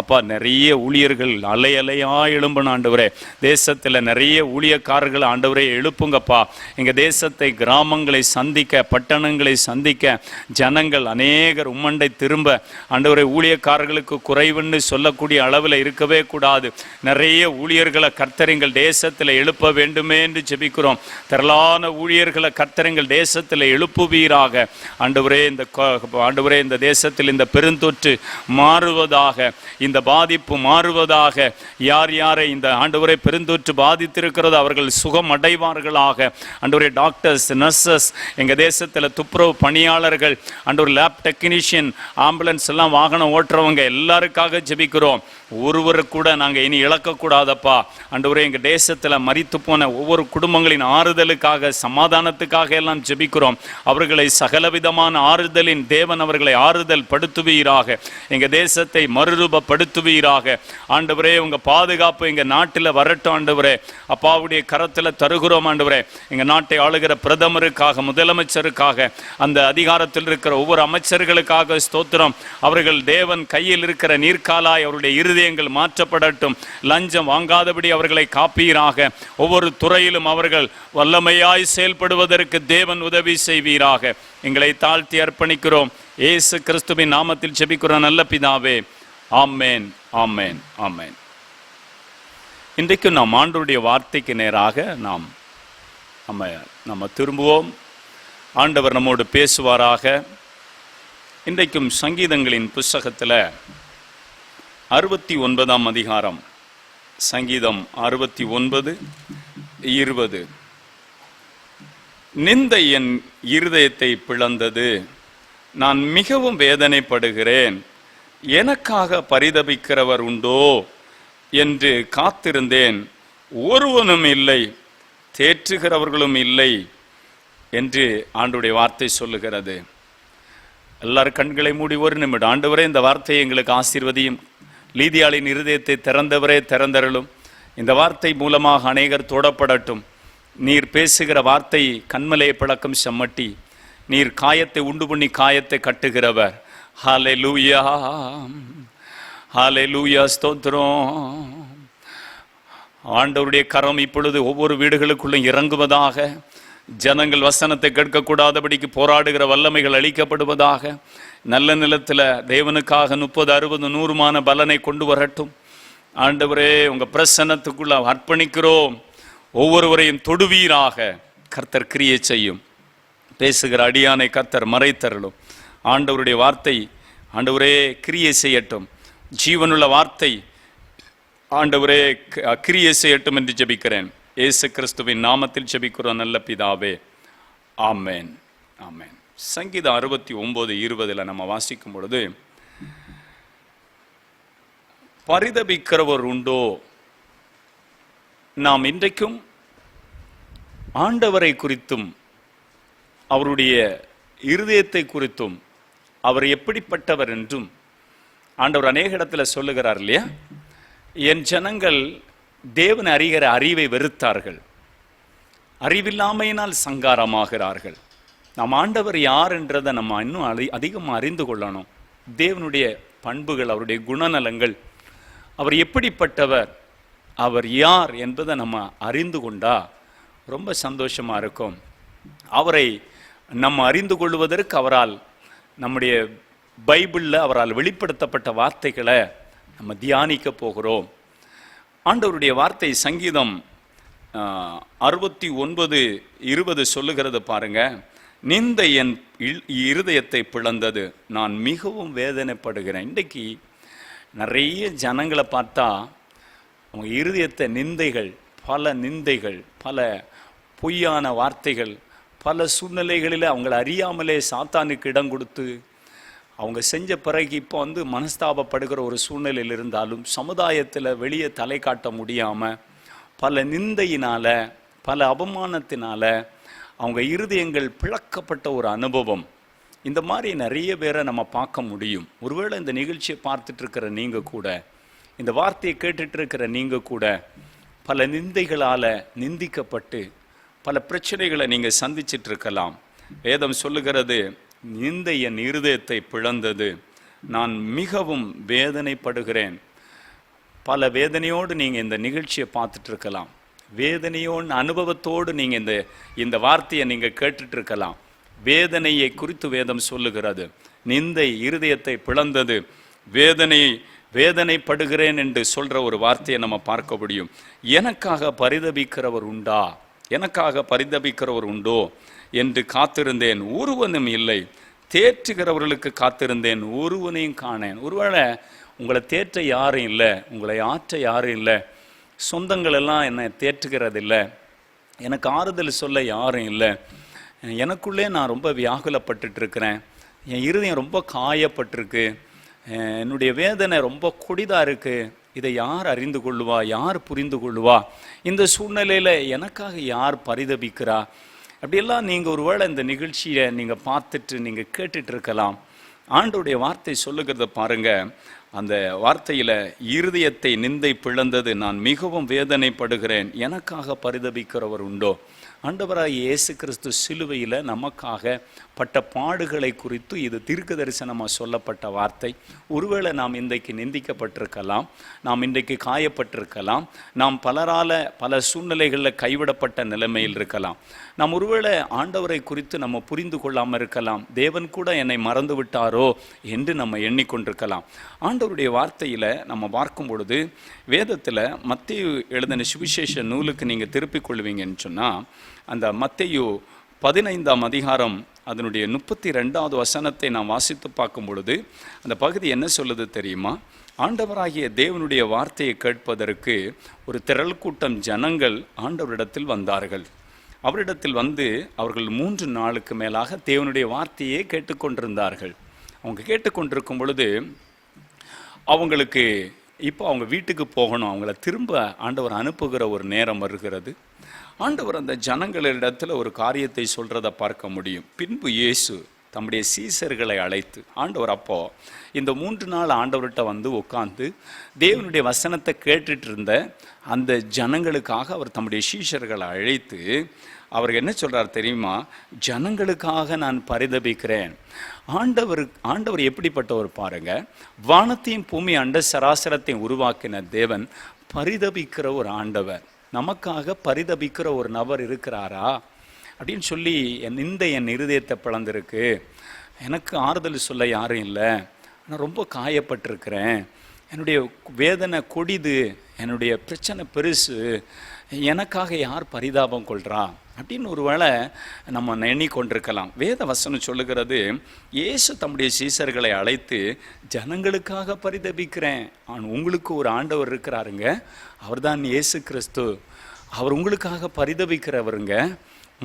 அப்பா, நிறைய ஊழியர்கள் அலை அலையாக எழும்பணும் ஆண்டவரே. தேசத்தில் நிறைய ஊழியக்காரர்கள் ஆண்டவரே எழுப்புங்கப்பா. எங்கள் தேசத்தை, கிராமங்களை சந்திக்க, பட்டணங்களை சந்திக்க ஜனங்கள் அநேகர் உம்மண்டை திரும்ப ஆண்டவரே. ஊழியக்காரர்களுக்கு குறைவுன்னு சொல்லக்கூடிய அளவில் இருக்கவே கூடாது. நிறைய ஊழியர்களை கர்த்தரிங்கள் தேசத்தில் எழுப்ப வேண்டுமே என்று ஜெபிக்கிறோம். திரளான ஊழியர்களை கர்த்தரிங்கள் தேசத்தில் எழுப்புவீராக. ஆண்டவரே இந்த தேசத்தில் இந்த பெருந்தொற்று மாறுவதாக, இந்த பாதிப்பு மாறுவதாக. யார் யாரை இந்த ஆண்டவரே பெருந்தொற்று பாதித்திருக்கிறது அவர்கள் சுகம் அடைவார்களாக. ஆண்டவரே டாக்டர்ஸ், நர்சஸ், எங்கள் தேசத்தில் துப்புரவு பணியாளர்கள், ஆண்டவர் லேப் டெக்னீஷியன், ஆம்புலன்ஸ் எல்லாம் வாகனம் ஓட்டுறவங்க எல்லாருக்காக ஜெபிக்கிறோம். ஒருவரை கூட நாங்கள் இனி இழக்கக்கூடாதப்பா. ஆண்டவரே எங்கள் எங்கள் தேசத்தில் மரித்து போன ஒவ்வொரு குடும்பங்களின் ஆறுதலுக்காக, சமாதானத்துக்காக எல்லாம் ஜெபிக்கிறோம். அவர்களை சகலவிதமான ஆறுதலின் தேவன் அவர்களை ஆறுதல் படுத்துவீராக. எங்கள் தேசத்தை மறுரூபப்படுத்துவீராக. ஆண்டவரே, உங்கள் பாதுகாப்பு எங்கள் நாட்டில் வரட்டும் ஆண்டவரே. அப்பாவுடைய கரத்தில் தருகிறோம் ஆண்டவரே. எங்கள் நாட்டை ஆளுகிற பிரதமருக்காக, முதலமைச்சருக்காக, அந்த அதிகாரத்தில் இருக்கிற ஒவ்வொரு அமைச்சர்களுக்காக ஸ்தோத்திரம். அவர்கள் தேவன் கையில் இருக்கிற நீர்க்காலாய் அவருடைய இருதயங்கள் மாற்றப்படட்டும். லஞ்சம் வாங்காதபடி அவர்களை காப்பீராக. ஒவ்வொரு துறையிலும் அவர்கள் வல்லமையாய் செயல்படுவதற்கு தேவன் உதவி செய்வீராக. எங்களை தாழ்த்தி அர்ப்பணிக்கிறோம். இயேசு கிறிஸ்துவின் நாமத்தில் ஜெபிக்கிறோம் நல்ல பிதாவே. ஆமென், ஆமென், ஆமென். இன்றைக்கு நாம் ஆண்டவருடைய வார்த்தைக்கு நேராக நம்ம திரும்புவோம். ஆண்டவர் நம்மோடு பேசுவாராக. இன்றைக்கும் சங்கீதங்களின் புஸ்தகத்தில் 69ஆம் அதிகாரம், சங்கீதம் 69:20. நிந்தை என் இருதயத்தை பிளந்தது, நான் மிகவும் வேதனைப்படுகிறேன். எனக்காக பரிதபிக்கிறவர் உண்டோ என்று காத்திருந்தேன், ஒருவனும் இல்லை, தேற்றுகிறவர்களும் இல்லை என்று ஆண்டவருடைய வார்த்தை சொல்லுகிறது. எல்லாரும் கண்களை மூடி ஒரு நிமிடம். ஆண்டவரே, இந்த வார்த்தையை எங்களுக்கு ஆசீர்வதியும். லீதியாளின் இருதயத்தை திறந்தவரே திறந்தருளும். இந்த வார்த்தை மூலமாக அநேகர் தொடப்படட்டும். நீர் பேசுகிற வார்த்தை கண்மலையை பிளக்கும் செம்மட்டி. நீர் காயத்தை உண்டு பண்ணி காயத்தை கட்டுகிறவர். ஹல்லேலூயா, ஹல்லேலூயா, ஸ்தோத்திரம். ஆண்டவருடைய கரம் இப்பொழுது ஒவ்வொரு வீடுகளுக்குள்ளும் இறங்குவதாக. ஜனங்கள் வசனத்தை கேட்கக்கூடாதபடிக்கு போராடுகிற வல்லமைகள் அளிக்கப்படுவதாக. நல்ல நிலத்தில் தேவனுக்காக 30, 60, 100 பலனை கொண்டு வரட்டும். ஆண்டவரே, உங்க பிரசன்னத்துக்குள்ள அர்ப்பணிக்கிறோம். ஒவ்வொருவரையும் தொடுவீராக. கர்த்தர் கிரியை செய்யும். பேசுகிற அடியானை கர்த்தர் மறைத்தருளும். ஆண்டவருடைய வார்த்தை ஆண்டவரே கிரியை செய்யட்டும். ஜீவனுள்ள வார்த்தை ஆண்டவரே கிரியை செய்யட்டும் என்று ஜெபிக்கிறேன். இயேசு கிறிஸ்துவின் நாமத்தில் ஜெபிக்கிறோம் நல்ல பிதாவே. ஆமென், ஆமென். சங்கீதம் 69:20 நம்ம வாசிக்கும் பொழுது, பரிதபிக்கிறவர் உண்டோ? நாம் இன்றைக்கும் ஆண்டவரை குறித்தும் அவருடைய இருதயத்தை குறித்தும் அவர் எப்படிப்பட்டவர் என்றும் ஆண்டவர் அநேக இடத்துல சொல்லுகிறார் இல்லையா? என் ஜனங்கள் தேவனை அறிகிற அறிவை வெறுத்தார்கள், அறிவில்லாமையினால் சங்காரமாகிறார்கள். நாம் ஆண்டவர் யார் என்றதை நம்ம இன்னும் அதிகமாக அறிந்து கொள்ளணும். தேவனுடைய பண்புகள், அவருடைய குணநலங்கள், அவர் எப்படிப்பட்டவர், அவர் யார் என்பதை நம்ம அறிந்து கொண்டா ரொம்ப சந்தோஷமா இருக்கும். அவரை நம்ம அறிந்து கொள்வதற்கு அவரால், நம்முடைய பைபிளில் அவரால் வெளிப்படுத்தப்பட்ட வார்த்தைகளை நம்ம தியானிக்க போகிறோம். ஆண்டவருடைய வார்த்தை சங்கீதம் 69:20 சொல்லுகிறது பாருங்க. நிந்தை என் இருதயத்தை பிளந்தது, நான் மிகவும் வேதனைப்படுகிறேன். இன்றைக்கு நிறைய ஜனங்களை பார்த்தா அவங்க இருதயத்தை நிந்தைகள், பல பொய்யான வார்த்தைகள், பல சூழ்நிலைகளில் அவங்களை அறியாமலே சாத்தானுக்கு இடம் கொடுத்து அவங்க செஞ்ச பிறகு இப்போ மனஸ்தாபப்படுகிற ஒரு சூழ்நிலையில் இருந்தாலும் சமுதாயத்தில் வெளியே தலை காட்ட முடியாமல் பல நிந்தையினால், பல அவமானத்தினால அவங்க இருதயங்கள் பிளக்கப்பட்ட ஒரு அனுபவம். இந்த மாதிரி நிறைய பேரை நம்ம பார்க்க முடியும். ஒருவேளை இந்த நிகழ்ச்சியை பார்த்துட்டு இருக்கிற நீங்கள் கூட, இந்த வார்த்தையை கேட்டுட்டு இருக்கிற நீங்கள் கூட பல நிந்தைகளால் நிந்திக்கப்பட்டு பல பிரச்சனைகளை நீங்கள் சந்திச்சிட்டு இருக்கலாம். வேதம் சொல்லுகிறது, நிந்தை என் இருதயத்தை பிளந்தது, நான் மிகவும் வேதனைப்படுகிறேன். பல வேதனையோடு நீங்கள் இந்த நிகழ்ச்சியை பார்த்துட்டு இருக்கலாம். வேதனையோடு அனுபவத்தோடு நீங்கள் இந்த வார்த்தையை நீங்கள் கேட்டுட்டு இருக்கலாம். வேதனையை குறித்து வேதம் சொல்லுகிறது. நிந்தை இருதயத்தை பிளந்தது, வேதனைப்படுகிறேன் என்று சொல்கிற ஒரு வார்த்தையை நம்ம பார்க்க முடியும். எனக்காக பரிதபிக்கிறவர் உண்டா, எனக்காக பரிதபிக்கிறவர் உண்டோ என்று காத்திருந்தேன், ஒருவனும் இல்லை. தேற்றுகிறவர்களுக்கு காத்திருந்தேன், ஒருவனையும் காணேன். ஒருவேளை உங்களை தேற்ற யாரும் இல்லை, உங்களை ஆற்ற யாரும் இல்லை, சொந்தங்கள் எல்லாம் என்னை தேற்றுகிறதில்லை, எனக்கு ஆறுதல் சொல்ல யாரும் இல்லை, எனக்குள்ளே நான் ரொம்ப வியாகுலப்பட்டு இருக்கிறேன், என் இருதயம் ரொம்ப காயப்பட்டிருக்கு, என்னுடைய வேதனை ரொம்ப கொடிதாக இருக்குது, இதை யார் அறிந்து கொள்ளுவா, யார் புரிந்து கொள்ளுவா, இந்த சூழ்நிலையில் எனக்காக யார் பரிதபிக்கிறா, அப்படியெல்லாம் நீங்கள் ஒருவேளை இந்த நிகழ்ச்சியை நீங்கள் பார்த்துட்டு நீங்கள் கேட்டுட்டு இருக்கலாம். ஆண்டவருடைய வார்த்தை சொல்லுகிறத பாருங்க. அந்த வார்த்தையில் இருதயத்தை நிந்தை பிளந்தது, நான் மிகவும் வேதனைப்படுகிறேன், எனக்காக பரிதபிக்கிறவர் உண்டோ? ஆண்டவராய் இயேசு கிறிஸ்து சிலுவையில் நமக்காக பட்ட பாடுகளை குறித்து இது தீர்க்க தரிசனமாக சொல்லப்பட்ட வார்த்தை. ஒருவேளை நாம் இன்றைக்கு நிந்திக்கப்பட்டிருக்கலாம், நாம் இன்றைக்கு காயப்பட்டிருக்கலாம், நாம் பலரால் பல சூழ்நிலைகளில் கைவிடப்பட்ட நிலைமையில் இருக்கலாம், நாம் ஒருவேளை ஆண்டவரை குறித்து நம்ம புரிந்து கொள்ளாமல் இருக்கலாம், தேவன் கூட என்னை மறந்து விட்டாரோ என்று நம்ம எண்ணிக்கொண்டிருக்கலாம். ஆண்டவருடைய வார்த்தையில் நம்ம பார்க்கும் பொழுது, வேதத்தில் மத்தேயு எழுதின சுவிசேஷ நூலுக்கு நீங்கள் திருப்பிக் கொள்வீங்கன்னு சொன்னால், அந்த மத்தேயு 15ஆம் அதிகாரம் அதனுடைய 32வது வசனத்தை நாம் வாசித்து பார்க்கும் பொழுது அந்த பகுதி என்ன சொல்லுது தெரியுமா? ஆண்டவராகிய தேவனுடைய வார்த்தையை கேட்பதற்கு ஒரு திரள் கூட்டம் ஜனங்கள் ஆண்டவரிடத்தில் வந்தார்கள். அவரிடத்தில் வந்து அவர்கள் 3 நாளுக்கு மேலாக தேவனுடைய வார்த்தையே கேட்டுக்கொண்டிருந்தார்கள். அவங்க கேட்டுக்கொண்டிருக்கும் பொழுது அவங்களுக்கு இப்போ அவங்க வீட்டுக்கு போகணும், அவங்கள திரும்ப ஆண்டவர் அனுப்புகிற ஒரு நேரம் வருகிறது. ஆண்டவர் அந்த ஜனங்களிடத்தில் ஒரு காரியத்தை சொல்கிறத பார்க்க முடியும். பின்பு இயேசு தம்முடைய சீசர்களை அழைத்து, ஆண்டவர் அப்போ இந்த 3 நாள் ஆண்டவர்கிட்ட வந்து உட்கார்ந்து தேவனுடைய வசனத்தை கேட்டுட்டு இருந்த அந்த ஜனங்களுக்காக அவர் தம்முடைய சீஷர்களை அழைத்து அவர் என்ன சொல்கிறார் தெரியுமா? ஜனங்களுக்காக நான் பரிதபிக்கிறேன். ஆண்டவர் எப்படிப்பட்டவர் பாருங்க. வானத்தையும் பூமி அண்ட சராசரத்தையும் உருவாக்கின தேவன் பரிதபிக்கிற ஒரு ஆண்டவர். நமக்காக பரிதபிக்கிற ஒரு நபர் இருக்கிறாரா அப்படின்னு சொல்லி என் இருதயத்தை பிளந்திருக்கு. எனக்கு ஆறுதல் சொல்ல யாரும் இல்லை, நான் ரொம்ப காயப்பட்டிருக்கிறேன், என்னுடைய வேதனை கொடிது, என்னுடைய பிரச்சனை பெருசு, எனக்காக யார் பரிதாபம் கொள்கிறா அப்படின்னு ஒரு வேளை நம்ம எண்ணிக்கொண்டிருக்கலாம். வேத வசனம் சொல்லுகிறது, இயேசு தம்முடைய சீசர்களை அழைத்து ஜனங்களுக்காக பரிதபிக்கிறேன். உங்களுக்கு ஒரு ஆண்டவர் இருக்கிறாருங்க, அவர்தான் இயேசு கிறிஸ்து. அவர் உங்களுக்காக பரிதபிக்கிறவருங்க.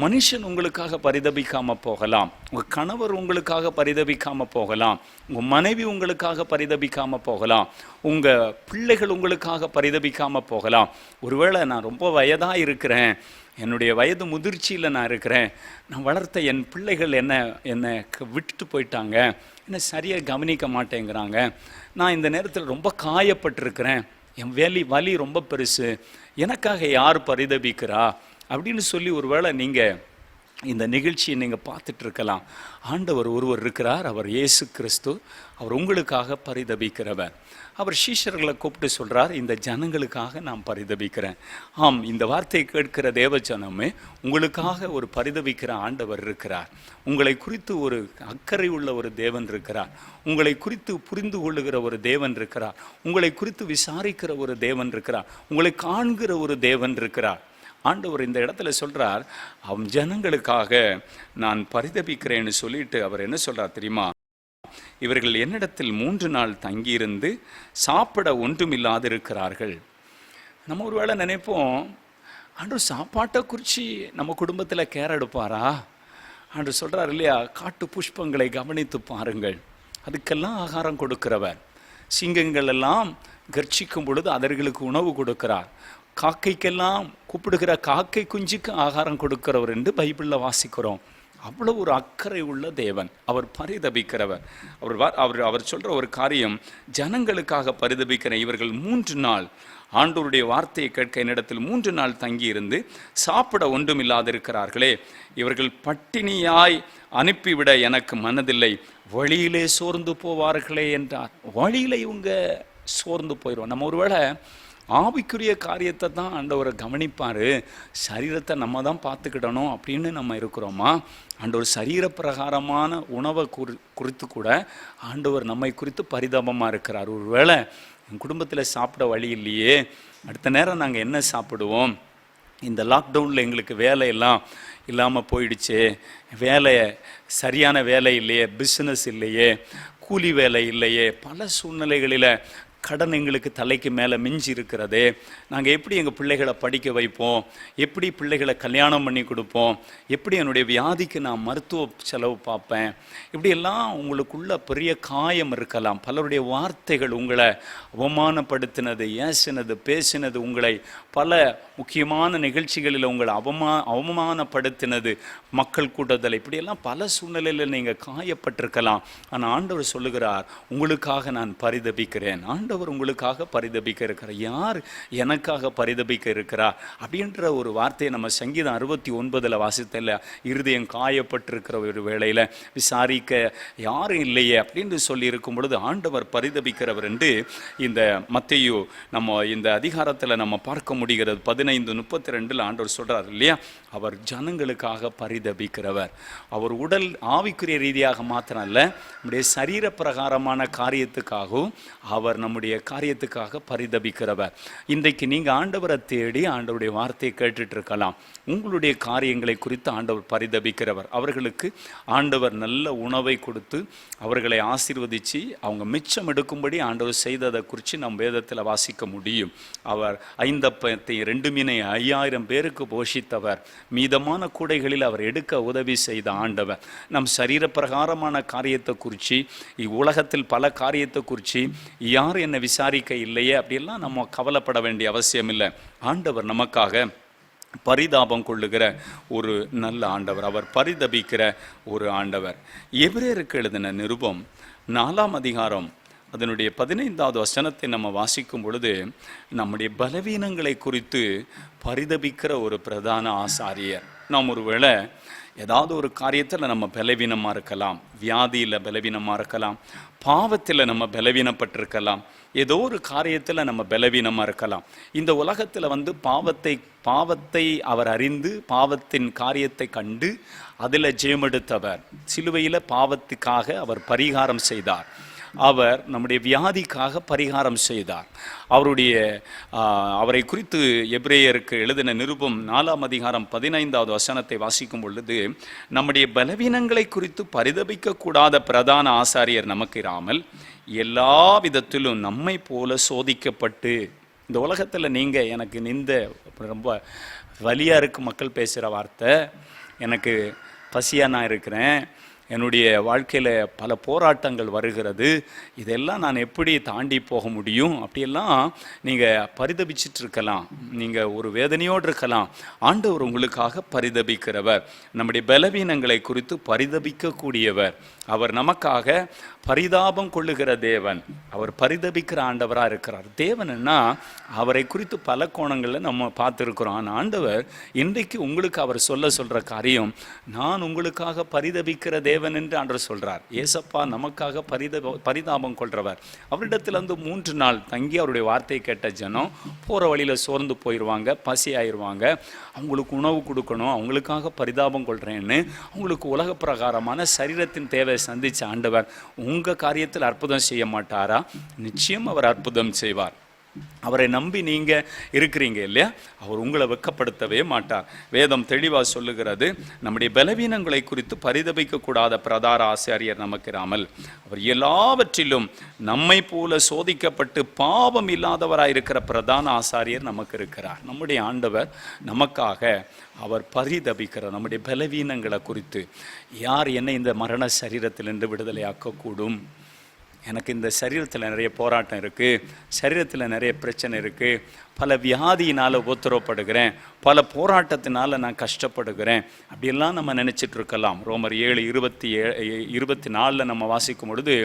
மனுஷன் உங்களுக்காக பரிதபிக்காமல் போகலாம், உங்கள் கணவர் உங்களுக்காக பரிதபிக்காமல் போகலாம், உங்கள் மனைவி உங்களுக்காக பரிதபிக்காமல் போகலாம், உங்கள் பிள்ளைகள் உங்களுக்காக பரிதபிக்காமல் போகலாம். ஒருவேளை நான் ரொம்ப வயதாக இருக்கிறேன், என்னுடைய வயது முதிர்ச்சியில் நான் இருக்கிறேன், நான் வளர்த்த என் பிள்ளைகள் என்னை விட்டுட்டு போயிட்டாங்க, என்னை சரியாக கவனிக்க மாட்டேங்கிறாங்க, நான் இந்த நேரத்தில் ரொம்ப காயப்பட்டிருக்கிறேன், என் வலி ரொம்ப பெருசு, எனக்காக யார் பரிதபிக்கிறா அப்படின்னு சொல்லி ஒருவேளை நீங்கள் இந்த நிகழ்ச்சியை நீங்கள் பார்த்துட்டு இருக்கலாம். ஆண்டவர் ஒருவர் இருக்கிறார், அவர் இயேசு கிறிஸ்து. அவர் உங்களுக்காக பரிதபிக்கிறவர். அவர் சீஷர்களை கூப்பிட்டு சொல்கிறார், இந்த ஜனங்களுக்காக நான் பரிதபிக்கிறேன். ஆம், இந்த வார்த்தையை கேட்கிற தேவ ஜனமே, உங்களுக்காக ஒரு பரிதபிக்கிற ஆண்டவர் இருக்கிறார். உங்களை குறித்து ஒரு அக்கறை உள்ள ஒரு தேவன் இருக்கிறார். உங்களை குறித்து புரிந்து கொள்ளுகிற ஒரு தேவன் இருக்கிறார். உங்களை குறித்து விசாரிக்கிற ஒரு தேவன் இருக்கிறார். உங்களை காண்கிற ஒரு தேவன் இருக்கிறார். ஆண்டவர் இந்த இடத்துல சொல்கிறார், அவன் ஜனங்களுக்காக நான் பரிதபிக்கிறேன்னு சொல்லிட்டு அவர் என்ன சொல்கிறார் தெரியுமா? இவர்கள் என்னிடத்தில் 3 நாள் தங்கியிருந்து சாப்பிட ஒன்றுமில்லாது இருக்கிறார்கள். நம்ம ஒரு வேளை நினைப்போம், ஆண்டவர் சாப்பாட்டை குறித்து நம்ம குடும்பத்தில் கேர் எடுப்பாரா? ஆண்டவர் சொல்கிறார் இல்லையா, காட்டு புஷ்பங்களை கவனித்து பாருங்கள், அதுக்கெல்லாம் ஆகாரம் கொடுக்கிறவர். சிங்கங்கள் எல்லாம் கர்ச்சிக்கும் பொழுது அதர்களுக்கு உணவு கொடுக்கிறார். காக்கைக்கெல்லாம் கூப்பிடுகிற காக்கை குஞ்சுக்கு ஆகாரம் கொடுக்கிறவர் என்று பைபிளில் வாசிக்கிறோம். அவ்வளோ ஒரு அக்கறை உள்ள தேவன். அவர் பரிதபிக்கிறவர். அவர் சொல்கிற ஒரு காரியம், ஜனங்களுக்காக பரிதபிக்கிற இவர்கள் 3 நாள் ஆண்டவருடைய வார்த்தையை கேட்க என்னிடத்தில் 3 நாள் தங்கியிருந்து சாப்பிட ஒன்றுமில்லாதிருக்கிறார்களே, இவர்கள் பட்டினியாய் அனுப்பிவிட எனக்கு மனதில்லை, வழியிலே சோர்ந்து போவார்களே என்றார். வழியில் இவங்க சோர்ந்து போயிடுவோம். நம்ம ஒருவேளை ஆவிக்குரிய காரியத்தை தான் ஆண்டவரை கவனிப்பார், சரீரத்தை நம்ம தான் பார்த்துக்கிடணும் அப்படின்னு நம்ம இருக்கிறோமா? ஆண்டவர் சரீர பிரகாரமான உணவை குறித்து கூட ஆண்டவர் நம்மை குறித்து பரிதாபமாக இருக்கிறார். ஒரு வேளை என் குடும்பத்தில் சாப்பிட வழி இல்லையே, அடுத்த நேரம் நாங்கள் என்ன சாப்பிடுவோம்? இந்த லாக்டவுனில் எங்களுக்கு வேலையெல்லாம் இல்லாமல் போயிடுச்சு, சரியான வேலை இல்லையே, பிஸ்னஸ் இல்லையே, கூலி வேலை இல்லையே, பல சூழ்நிலைகளில் கடன் எங்களுக்கு தலைக்கு மேலே மிஞ்சி இருக்கிறதே, நாங்கள் எப்படி எங்கள் பிள்ளைகளை படிக்க வைப்போம், எப்படி பிள்ளைகளை கல்யாணம் பண்ணி கொடுப்போம், எப்படி என்னுடைய வியாதிக்கு நான் மருத்துவ செலவு பார்ப்பேன், இப்படியெல்லாம் உங்களுக்குள்ள பெரிய காயம் இருக்கலாம். பலருடைய வார்த்தைகள் உங்களை அவமானப்படுத்தினது, ஏசினது, பேசினது, உங்களை பல முக்கியமான நிகழ்ச்சிகளில் உங்களை அவமானப்படுத்தினது, மக்கள் கூட்டத்தில், இப்படியெல்லாம் பல சூழ்நிலையில் நீங்கள் காயப்பட்டிருக்கலாம். ஆனால் ஆண்டவர் சொல்லுகிறார், உங்களுக்காக நான் பரிதபிக்கிறேன். ஆண்டவர் உங்களுக்காக பரிதபிக்க இருக்கிறார். யார் எனக்காக பரிதபிக்க இருக்கிறா அப்படின்ற ஒரு வார்த்தையை நம்ம சங்கீதம் 69 வாசித்தல, இருதயம் காயப்பட்டிருக்கிற ஒரு வேளையில் விசாரிக்க யாரும் இல்லையே அப்படின்னு சொல்லி இருக்கும் பொழுது ஆண்டவர் பரிதபிக்கிறவர் என்று இந்த மத்தேயு நம்ம இந்த அதிகாரத்தில் நம்ம பார்க்க முடிகிறது. 15:32 ஆண்டவர் சொல்றார் இல்லையா, அவர் ஜனங்களுக்காக பரிதபிக்கிறவர். அவர் உடல் ஆவிக்குரிய ரீதியாக மாத்திரம் அல்ல, நம்முடைய சரீர பிரகாரமான காரியத்துக்காகவும் அவர் நம்முடைய காரியத்துக்காக பரிதபிக்கிறவர். இன்றைக்கு நீங்கள் ஆண்டவரை தேடி ஆண்டவருடைய வார்த்தையை கேட்டுட்டு இருக்கலாம். உங்களுடைய காரியங்களை குறித்து ஆண்டவர் பரிதபிக்கிறவர். அவர்களுக்கு ஆண்டவர் நல்ல உணவை கொடுத்து அவர்களை ஆசீர்வதித்து அவங்க மிச்சம் எடுக்கும்படி ஆண்டவர் செய்ததை குறித்து நம் வேதத்தில் வாசிக்க முடியும். அவர் 5 அப்பத்தை 2 மீனை 5000 பேருக்கு போஷித்தவர். மீதமான கூடைகளில் அவர் எடுக்க உதவி செய்த ஆண்டவர். நம் சரீர பிரகாரமான காரியத்தை குறித்து, உலகத்தில் பல காரியத்தை குறித்து யார் என்னை விசாரிக்க இல்லையே அப்படியெல்லாம் நம்ம கவலைப்பட வேண்டிய அவசியம் இல்லை. ஆண்டவர் நமக்காக பரிதாபம் கொள்ளுகிற ஒரு நல்ல ஆண்டவர், அவர் பரிதபிக்கிற ஒரு ஆண்டவர். எபிரேயருக்கு எழுதின நிருபம் 4ஆம் அதிகாரம் அதனுடைய 15வது வசனத்தை நம்ம வாசிக்கும் பொழுது, நம்முடைய பலவீனங்களை குறித்து பரிதபிக்கிற ஒரு பிரதான ஆசாரியர். நாம் ஒருவேளை ஏதாவது ஒரு காரியத்தில் நம்ம பலவீனமாக இருக்கலாம், வியாதியில் பலவீனமாக இருக்கலாம், பாவத்தில் நம்ம பலவீனப்பட்டிருக்கலாம், ஏதோ ஒரு காரியத்தில் நம்ம பலவீனமாக இருக்கலாம். இந்த உலகத்தில் பாவத்தை அவர் அறிந்து பாவத்தின் காரியத்தை கண்டு அதில் ஜெயமெடுத்தவர். சிலுவையில் பாவத்துக்காக அவர் பரிகாரம் செய்தார். அவர் நம்முடைய வியாதிக்காக பரிகாரம் செய்தார். அவரை குறித்து எபிரேயருக்கு எழுதின நிருபம் 4ஆம் அதிகாரம் 15வது வசனத்தை வாசிக்கும் பொழுது, நம்முடைய பலவீனங்களை குறித்து பரிதபிக்க கூடாத பிரதான ஆசாரியர் நமக்கு இராமல் எல்லா விதத்திலும் நம்மை போல சோதிக்கப்பட்டு. இந்த உலகத்தில் நீங்கள் எனக்கு ரொம்ப வலியாக இருக்கு மக்கள் பேசுகிற வார்த்தை, எனக்கு பசியாக நான் இருக்கிறேன், என்னுடைய வாழ்க்கையில் பல போராட்டங்கள் வருகிறது, இதெல்லாம் நான் எப்படி தாண்டி போக முடியும் அப்படியெல்லாம் நீங்கள் பரிதபிச்சிட்டு இருக்கலாம், நீங்கள் ஒரு வேதனையோடு இருக்கலாம். ஆண்டவர் உங்களுக்காக பரிதபிக்கிறவர், நம்முடைய பலவீனங்களை குறித்து பரிதபிக்கக்கூடியவர். அவர் நமக்காக பரிதாபம் கொள்ளுகிற தேவன், அவர் பரிதபிக்கிற ஆண்டவராக இருக்கிறார். தேவன்னா அவரை குறித்து பல கோணங்களில் நம்ம பார்த்துருக்குறோம். ஆனால் ஆண்டவர் இன்றைக்கு உங்களுக்கு அவர் சொல்கிற காரியம், நான் உங்களுக்காக பரிதபிக்கிற தேவன் என்று ஆண்டவர் சொல்கிறார். ஏசப்பா நமக்காக பரிதாபம் கொள்கிறவர். அவரிடத்தில் 3 நாள் தங்கி அவருடைய வார்த்தையை கேட்ட ஜனம் போகிற வழியில் சோர்ந்து போயிடுவாங்க, பசி ஆயிடுவாங்க. அவங்களுக்கு உணவு கொடுக்கணும், அவங்களுக்காக பரிதாபம் கொள்கிறேன்னு அவங்களுக்கு உலக பிரகாரமான சரீரத்தின் தேவை சந்திச்ச ஆண்டவர் உங்கள் காரியத்தில் அற்புதம் செய்ய மாட்டாரா? நிச்சயம் அவர் அற்புதம் செய்வார். அவரை நம்பி நீங்கள் இருக்கிறீங்க இல்லையா, அவர் உங்களை வெட்கப்படுத்தவே மாட்டார். வேதம் தெளிவாக சொல்லுகிறது, நம்முடைய பலவீனங்களை குறித்து பரிதபிக்க கூடாத பிரதான ஆசாரியர் நமக்கு இராமல் அவர் எல்லாவற்றிலும் நம்மை போல சோதிக்கப்பட்டு பாவம் இல்லாதவராக இருக்கிற பிரதான ஆசாரியர் நமக்கு இருக்கிறார். நம்முடைய ஆண்டவர் நமக்காக அவர் பரிதபிக்கிறார். நம்முடைய பலவீனங்களை குறித்து, யார் என்னை இந்த மரண சரீரத்திலிருந்து விடுதலையாக்கக்கூடும், எனக்கு இந்த சரீரத்தில் நிறைய போராட்டம் இருக்குது, சரீரத்தில் நிறைய பிரச்சனை இருக்குது, பல வியாதியினால் உத்தரவுப்படுகிறேன், பல போராட்டத்தினால் நான் கஷ்டப்படுகிறேன் அப்படியெல்லாம் நம்ம நினச்சிட்டு இருக்கலாம். ரோமர் 7:24 நம்ம வாசிக்கும் பொழுது,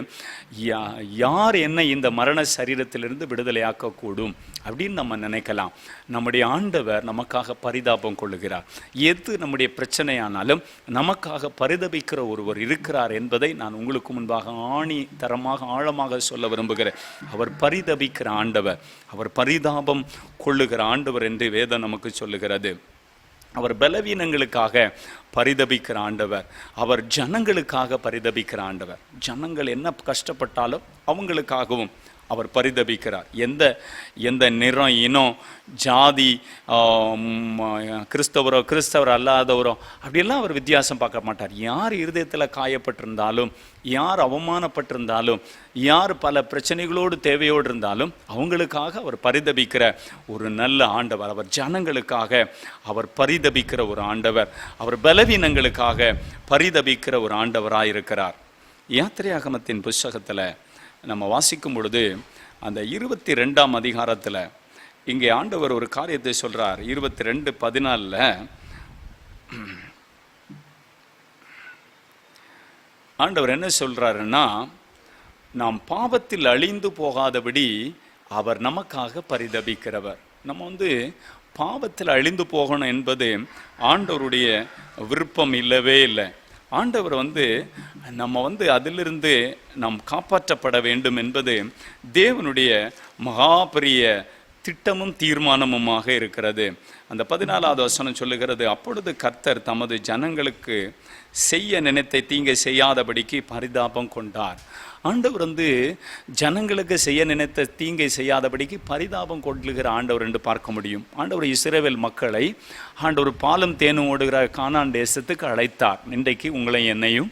யார் என்ன இந்த மரண சரீரத்திலிருந்து விடுதலையாக்கக்கூடும் அப்படின்னு நம்ம நினைக்கலாம். நம்முடைய ஆண்டவர் நமக்காக பரிதாபம் கொள்ளுகிறார். எது நம்முடைய பிரச்சனையானாலும் நமக்காக பரிதபிக்கிற ஒருவர் இருக்கிறார் என்பதை நான் உங்களுக்கு முன்பாக ஆழமாக சொல்ல விரும்புகிறேன். அவர் பரிதபிக்கிற ஆண்டவர், அவர் பரிதாபம் கொள்ளுகிற ஆண்டவர் என்று வேதம் நமக்கு சொல்லுகிறது. அவர் பலவீனங்களுக்காக பரிதபிக்கிற ஆண்டவர், அவர் ஜனங்களுக்காக பரிதபிக்கிற ஆண்டவர். ஜனங்கள் என்ன கஷ்டப்பட்டாலும் அவங்களுக்காகவும் அவர் பரிதபிக்கிறார். எந்த எந்த நிறம், இனம், ஜாதி, கிறிஸ்தவரோ அல்லாதவரோ அப்படியெல்லாம் அவர் வித்தியாசம் பார்க்க மாட்டார். யார் இருதயத்தில் காயப்பட்டிருந்தாலும், யார் அவமானப்பட்டிருந்தாலும், யார் பல பிரச்சனைகளோடு தேவையோடு இருந்தாலும் அவங்களுக்காக அவர் பரிதபிக்கிற ஒரு நல்ல ஆண்டவர். அவர் ஜனங்களுக்காக அவர் பரிதபிக்கிற ஒரு ஆண்டவர். அவர் பலவீனங்களுக்காக பரிதபிக்கிற ஒரு ஆண்டவராக இருக்கிறார். யாத்திரையாகமத்தின் புஸ்தகத்தில் நம்ம வாசிக்கும் பொழுது அந்த 22ஆம் அதிகாரத்தில் இங்கே ஆண்டவர் ஒரு காரியத்தை சொல்றார். 22:14 ஆண்டவர் என்ன சொல்றாருன்னா, நாம் பாவத்தில் அழிந்து போகாதபடி அவர் நமக்காக பரிதபிக்கிறவர். நம்ம பாவத்தில் அழிந்து போகணும் என்பது ஆண்டவருடைய விருப்பம் இல்லவே இல்லை. ஆண்டவர் நம்ம அதிலிருந்து நாம் காப்பாற்றப்பட வேண்டும் என்பது தேவனுடைய மகா பெரிய திட்டமும் தீர்மானமுமாக இருக்கிறது. அந்த 14வது வசனம் சொல்லுகிறது, அப்பொழுது கர்த்தர் தமது ஜனங்களுக்கு செய்ய நினைத்த தீங்கை செய்யாதபடிக்கு பரிதாபம் கொண்டார். ஆண்டவர் ஜனங்களுக்கு செய்ய நினைத்த தீங்கை செய்யாதபடிக்கு பரிதாபம் கொள்ளுகிற ஆண்டவர் என்று பார்க்க முடியும். ஆண்டவர் இஸ்ரவேல் மக்களை ஆண்டவர் பாலும் தேனும் ஓடுகிற கானான் தேசத்துக்கு அழைத்தார். இன்றைக்கு உங்களை என்னையும்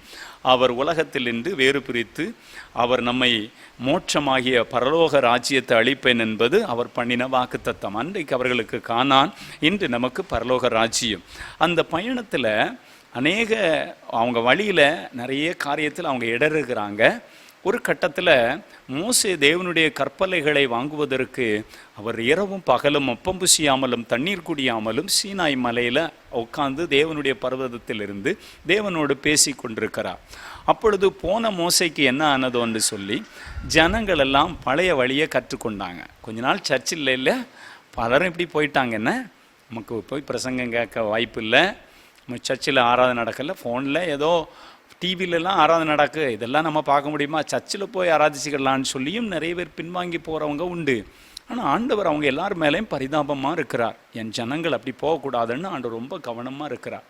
அவர் உலகத்தில் நின்று வேறு பிரித்து அவர் நம்மை மோட்சமாகிய பரலோக ராஜ்யத்தை அளிப்பேன் என்பது அவர் பண்ணின வாக்குத்தத்தம். அன்றைக்கு அவர்களுக்கு கானான், இன்று நமக்கு பரலோக ராஜ்யம். அந்த பயணத்தில் அவங்க வழியில் நிறைய காரியத்தில் அவங்க இடறுகிறாங்க. ஒரு கட்டத்தில் மோசே தேவனுடைய கற்பலைகளை வாங்குவதற்கு அவர் இரவும் பகலும் அப்பம் புசியாமலும் தண்ணீர் குடியாமலும் சீனாய் மலையில் உட்கார்ந்து தேவனுடைய பர்வதத்திலிருந்து தேவனோடு பேசி கொண்டிருக்கிறார். அப்பொழுது போன மோசைக்கு என்ன ஆனதோன்னு சொல்லி ஜனங்கள் எல்லாம் பழைய வழியை கற்றுக்கொண்டாங்க. கொஞ்ச நாள் சர்ச்சில் இல்லை, பலரும் இப்படி போயிட்டாங்க. என்ன, நமக்கு போய் பிரசங்கம் கேட்க வாய்ப்பு இல்லை, நம்ம சர்ச்சில் ஆராதனை நடக்கலை, ஃபோனில் ஏதோ டிவிலெலாம் ஆராதனை நடக்கு, இதெல்லாம் நம்ம பார்க்க முடியுமா, சர்ச்சில் போய் ஆராதிச்சுக்கலான்னு சொல்லியும் நிறைய பேர் பின்வாங்கி போகிறவங்க உண்டு. ஆனால் ஆண்டவர் அவங்க எல்லார் மேலேயும் பரிதாபமாக இருக்கிறார். என் ஜனங்கள் அப்படி போகக்கூடாதுன்னு ஆண்டவர் ரொம்ப கவனமாக இருக்கிறார்.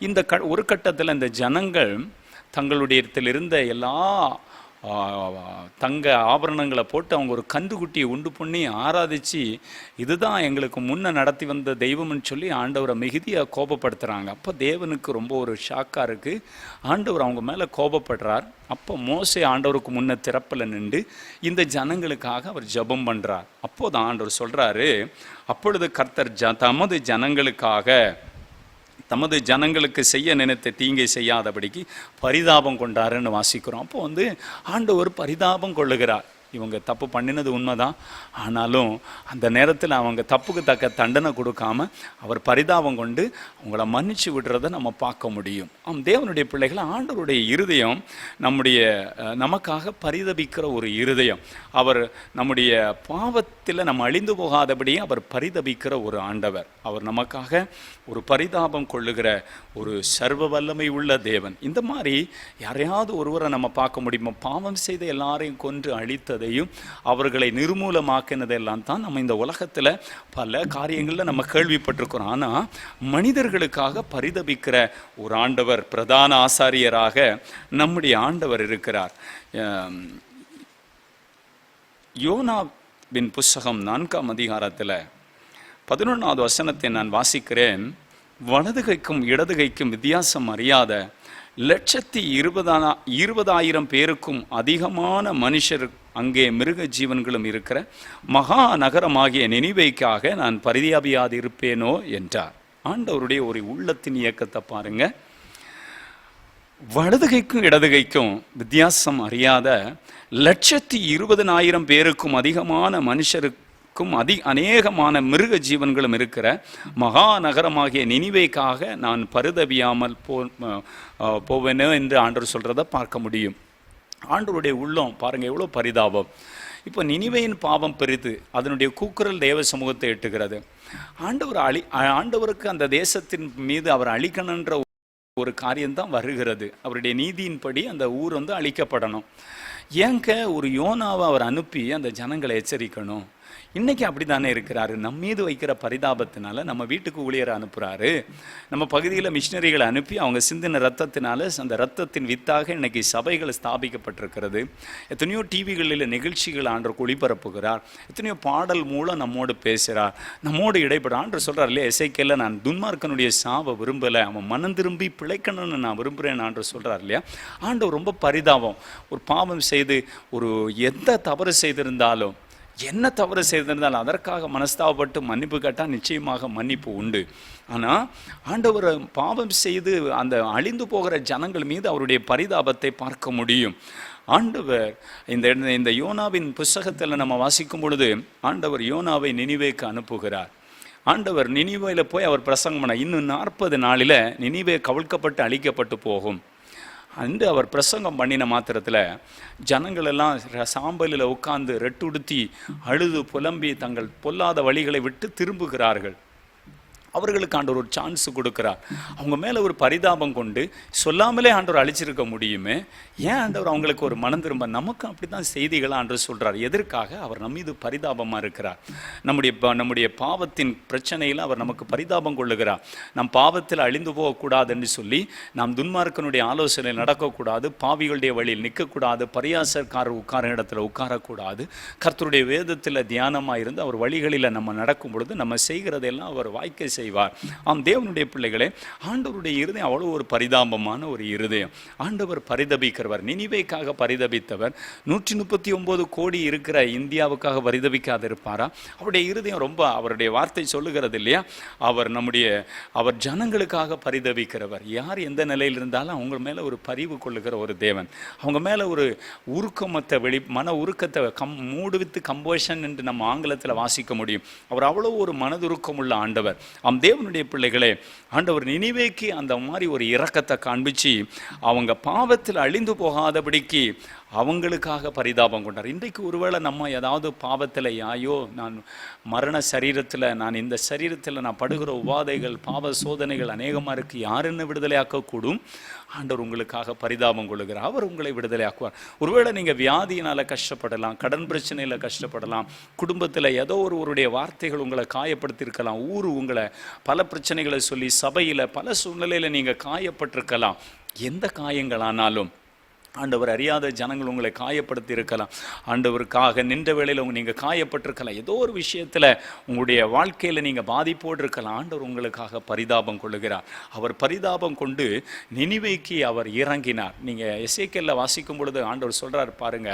இந்த ஒரு கட்டத்தில் இந்த ஜனங்கள் தங்களுடைய இடத்தில் இருந்த எல்லா தங்க ஆபரணங்களை போட்டு அவங்க ஒரு கன்றுக்குட்டியை உண்டு பண்ணி ஆராதித்து இதுதான் எங்களுக்கு முன்ன நடத்தி வந்த தெய்வம்னு சொல்லி ஆண்டவரை மிகுதியாக கோபப்படுத்துகிறாங்க. அப்போ தேவனுக்கு ரொம்ப ஒரு ஷாக்காக இருக்குது. ஆண்டவர் அவங்க மேலே கோபப்படுறார். அப்போ மோசே ஆண்டவருக்கு முன்ன திறப்பில் நின்று இந்த ஜனங்களுக்காக அவர் ஜெபம் பண்ணுறார். அப்போது ஆண்டவர் சொல்கிறாரு, அப்பொழுது கர்த்தர் தமது ஜனங்களுக்கு செய்ய நினைத்த தீங்கை செய்யாதபடிக்கு பரிதாபம் கொண்டாருன்னு வாசிக்கிறோம். அப்போ ஆண்டவர் பரிதாபம் கொள்ளுகிறார். இவங்க தப்பு பண்ணினது உண்மைதான், ஆனாலும் அந்த நேரத்தில் அவங்க தப்புக்கு தக்க தண்டனை கொடுக்காம அவர் பரிதாபம் கொண்டு அவங்கள மன்னிச்சு விடுறதை நம்ம பார்க்க முடியும். தேவனுடைய பிள்ளைகள், ஆண்டவருடைய இருதயம் நமக்காக பரிதபிக்கிற ஒரு இருதயம். அவர் நம்முடைய பாவத்தில் நம்ம அழிந்து போகாதபடியே அவர் பரிதபிக்கிற ஒரு ஆண்டவர். அவர் நமக்காக ஒரு பரிதாபம் கொள்ளுகிற ஒரு சர்வ வல்லமை உள்ள தேவன். இந்த மாதிரி யாரையாவது ஒருவரை நம்ம பார்க்க முடியுமா? பாவம் செய்த எல்லாரையும் கொன்று அழித்ததையும் அவர்களை நிர்மூலமாக்கினதெல்லாம் தான் நம்ம இந்த உலகத்தில் பல காரியங்களில் நம்ம கேள்விப்பட்டிருக்கிறோம். ஆனால் மனிதர்களுக்காக பரிதபிக்கிற ஒரு ஆண்டவர், பிரதான ஆசாரியராக நம்முடைய ஆண்டவர் இருக்கிறார். யோனாவின் புஸ்தகம் 4ஆம் அதிகாரத்தில் 11வது வசனத்தை நான் வாசிக்கிறேன். வலது கைக்கும் இடது கைக்கும் வித்தியாசம் அறியாத 1,20,000 பேருக்கும் அதிகமான மனுஷர் அங்கே மிருக ஜீவன்களும் இருக்கிற மகா நகரமாகிய நினிவேக்காக நான் பரிதாபியாது இருப்பேனோ என்றார். ஆண்டவருடைய ஒரு உள்ளத்தின் இயக்கத்தை பாருங்க. வலதுகைக்கும் இடதுகைக்கும் வித்தியாசம் அறியாத 1,20,000 பேருக்கும் அதிகமான மனுஷருக்கும் அநேகமான மிருக ஜீவன்களும் இருக்கிற மகா நகரமாகிய நினிவேக்காக நான் பரிதபியாமல் போவேனோ என்று ஆண்டவர் சொல்றதை பார்க்க முடியும். ஆண்டவருடைய உள்ளம் பாருங்க, எவ்வளோ பரிதாபம். இப்போ நினிவேயின் பாவம் பெரிது, அதனுடைய கூக்குரல் தேவ சமூகத்தை எட்டுகிறது. ஆண்டவருக்கு அந்த தேசத்தின் மீது அவர் அழிக்கணுன்ற ஒரு காரியம்தான் வருகிறது. அவருடைய நீதியின்படி அந்த ஊர் அழிக்கப்படணும். ஏங்க ஒரு யோனாவை அவர் அனுப்பி அந்த ஜனங்களை எச்சரிக்கணும்? இன்னைக்கு அப்படித்தானே இருக்கிறாரு. நம்ம மீது வைக்கிற பரிதாபத்தினால நம்ம வீட்டுக்கு ஊழியரை அனுப்புறாரு. நம்ம பகுதியில் மிஷினரிகளை அனுப்பி அவங்க சிந்தின ரத்தத்தினால அந்த ரத்தத்தின் வித்தாக இன்னைக்கு சபைகள் ஸ்தாபிக்கப்பட்டிருக்கிறது. எத்தனையோ டிவிகளில் நிகழ்ச்சிகள் ஆண்டவர் ஒளிபரப்புகிறார். எத்தனையோ பாடல் மூலம் நம்மோடு பேசுகிறார், நம்மோடு இடைப்பட. ஆண்டவர் சொல்கிறார் இல்லையா, எசேக்கியேல, நான் துன்மார்க்கனுடைய சாவை விரும்பலை, அவன் மனம் திரும்பி பிழைக்கணும்னு நான் விரும்புகிறேன் ஆண்டவர் சொல்கிறார் இல்லையா. ஆண்டவர் ரொம்ப பரிதாபம். ஒரு பாவம் செய்து ஒரு எந்த தவறு செய்திருந்தாலும், என்ன தவறு செய்திருந்தாலும் அதற்காக மனஸ்தாபப்பட்டு மன்னிப்பு கேட்டால் நிச்சயமாக மன்னிப்பு உண்டு. ஆனால் ஆண்டவர் பாவம் செய்து அந்த அழிந்து போகிற ஜனங்கள் மீது அவருடைய பரிதாபத்தை பார்க்க முடியும். ஆண்டவர் இந்த யோனாவின் புஸ்தகத்தில் நம்ம வாசிக்கும் பொழுது ஆண்டவர் யோனாவை நினிவேக்கு அனுப்புகிறார். ஆண்டவர் நினிவேல போய் அவர் பிரசங்கம் பண்ண, இன்னும் 40 நாளில் நினிவே கவிழ்க்கப்பட்டு அழிக்கப்பட்டு போகும் அன்று அவர் பிரசங்கம் பண்ணின மாத்திரத்தில் ஜனங்கள் எல்லாம் சாம்பலில் உட்கார்ந்து ரெட்டுடுத்தி அழுது புலம்பி தங்கள் பொல்லாத வழிகளை விட்டு திரும்புகிறார்கள். அவர்களுக்கு ஆண்டவர் ஒரு சான்ஸ் கொடுக்குறார். அவங்க மேலே ஒரு பரிதாபம் கொண்டு சொல்லாமலே ஆண்டவர் அழிச்சிருக்க முடியுமே, ஏன் ஆண்டவர் அவங்களுக்கு ஒரு மனம் திரும்ப? நமக்கு அப்படி தான் செய்திகளை ஆண்டவர் சொல்கிறார். எதற்காக? அவர் நம்ம மீது பரிதாபமாக இருக்கிறார். நம்முடைய பாவத்தின் பிரச்சனையில் அவர் நமக்கு பரிதாபம் கொள்ளுகிறார். நம் பாவத்தில் அழிந்து போகக்கூடாது என்று சொல்லி நாம் துன்மார்க்கனுடைய ஆலோசனையில் நடக்கக்கூடாது, பாவிகளுடைய வழியில் நிற்கக்கூடாது, பரியாசக்காரர் உட்கார இடத்துல உட்காரக்கூடாது. கர்த்தருடைய வேதத்தில் தியானமாக இருந்து அவர் வழிகளில் நம்ம நடக்கும் பொழுது நம்ம செய்கிறதெல்லாம் அவர் வாய்க்கை செய்வார். தேவனுடைய பிள்ளைகளே, ஆண்டவருடைய இருதயம் அவ்வளவு ஒரு பரிதாபமான ஒரு இருதயம். ஆண்டவர் பரிதபிக்கிறவர். நினிவேக்காக பரிதபித்தவர் 139 கோடி இருக்கிற இந்தியாவுக்காக பரிதபிக்காது இருப்பாரா? அவருடைய இருதயம் ரொம்ப, அவருடைய வார்த்தை சொல்லுகிறது இல்லையா, அவர் ஜனங்களுக்காக பரிதபிக்கிறவர். யார் எந்த நிலையில் இருந்தாலும் அவங்க மேல ஒரு பரிவு கொள்ளுகிற ஒரு தேவன். அவங்க மேல ஒரு உருக்கமத்தை மன உருக்கத்தை மூடுவித்து கம்போஷன் என்று நம்ம ஆங்கிலத்தில் வாசிக்க முடியும். அவர் அவ்வளவு ஒரு மனதுருக்கம் உள்ள ஆண்டவர். தேவனுடைய பிள்ளைகளே, ஆண்டவர் நினிவேக்கு அந்த மாதிரி ஒரு இரக்கத்தை காண்பிச்சு அவங்க பாவத்தில் அழிந்து போகாதபடிக்கு அவங்களுக்காக பரிதாபம் கொண்டார். இன்றைக்கு ஒருவேளை நம்ம ஏதாவது பாவத்தில், ஐயோ நான் மரண சரீரத்தில், நான் இந்த சரீரத்தில் நான் படுகிற உபாதைகள் பாவ சோதனைகள் அநேகமாக இருக்குது, யாருன்னு விடுதலையாக்கக்கூடும். ஆண்டவர் உங்களுக்காக பரிதாபம் கொள்ளுகிறார். அவர் உங்களை விடுதலையாக்குவார். ஒருவேளை நீங்கள் வியாதியினால் கஷ்டப்படலாம், கடன் பிரச்சனையில் கஷ்டப்படலாம், குடும்பத்தில் ஏதோ ஒருவருடைய வார்த்தைகள் உங்களை காயப்படுத்தியிருக்கலாம், ஊர் உங்களை பல பிரச்சனைகளை சொல்லி சபையில் பல சூழ்நிலையில் நீங்கள் காயப்பட்டிருக்கலாம். எந்த காயங்களானாலும் ஆண்டவர் அறியாத ஜனங்கள் உங்களை காயப்படுத்தி இருக்கலாம். ஆண்டவருக்காக நின்ற வேளையில் நீங்கள் காயப்பட்டிருக்கலாம். ஏதோ ஒரு விஷயத்தில் உங்களுடைய வாழ்க்கையில் நீங்கள் பாதிப்போடு இருக்கலாம். ஆண்டவர் உங்களுக்காக பரிதாபம் கொள்ளுகிறார். அவர் பரிதாபம் கொண்டு நினிவேக்கு அவர் இறங்கினார். நீங்கள் எசேக்கியேலில் வாசிக்கும் பொழுது ஆண்டவர் சொல்கிறார் பாருங்க,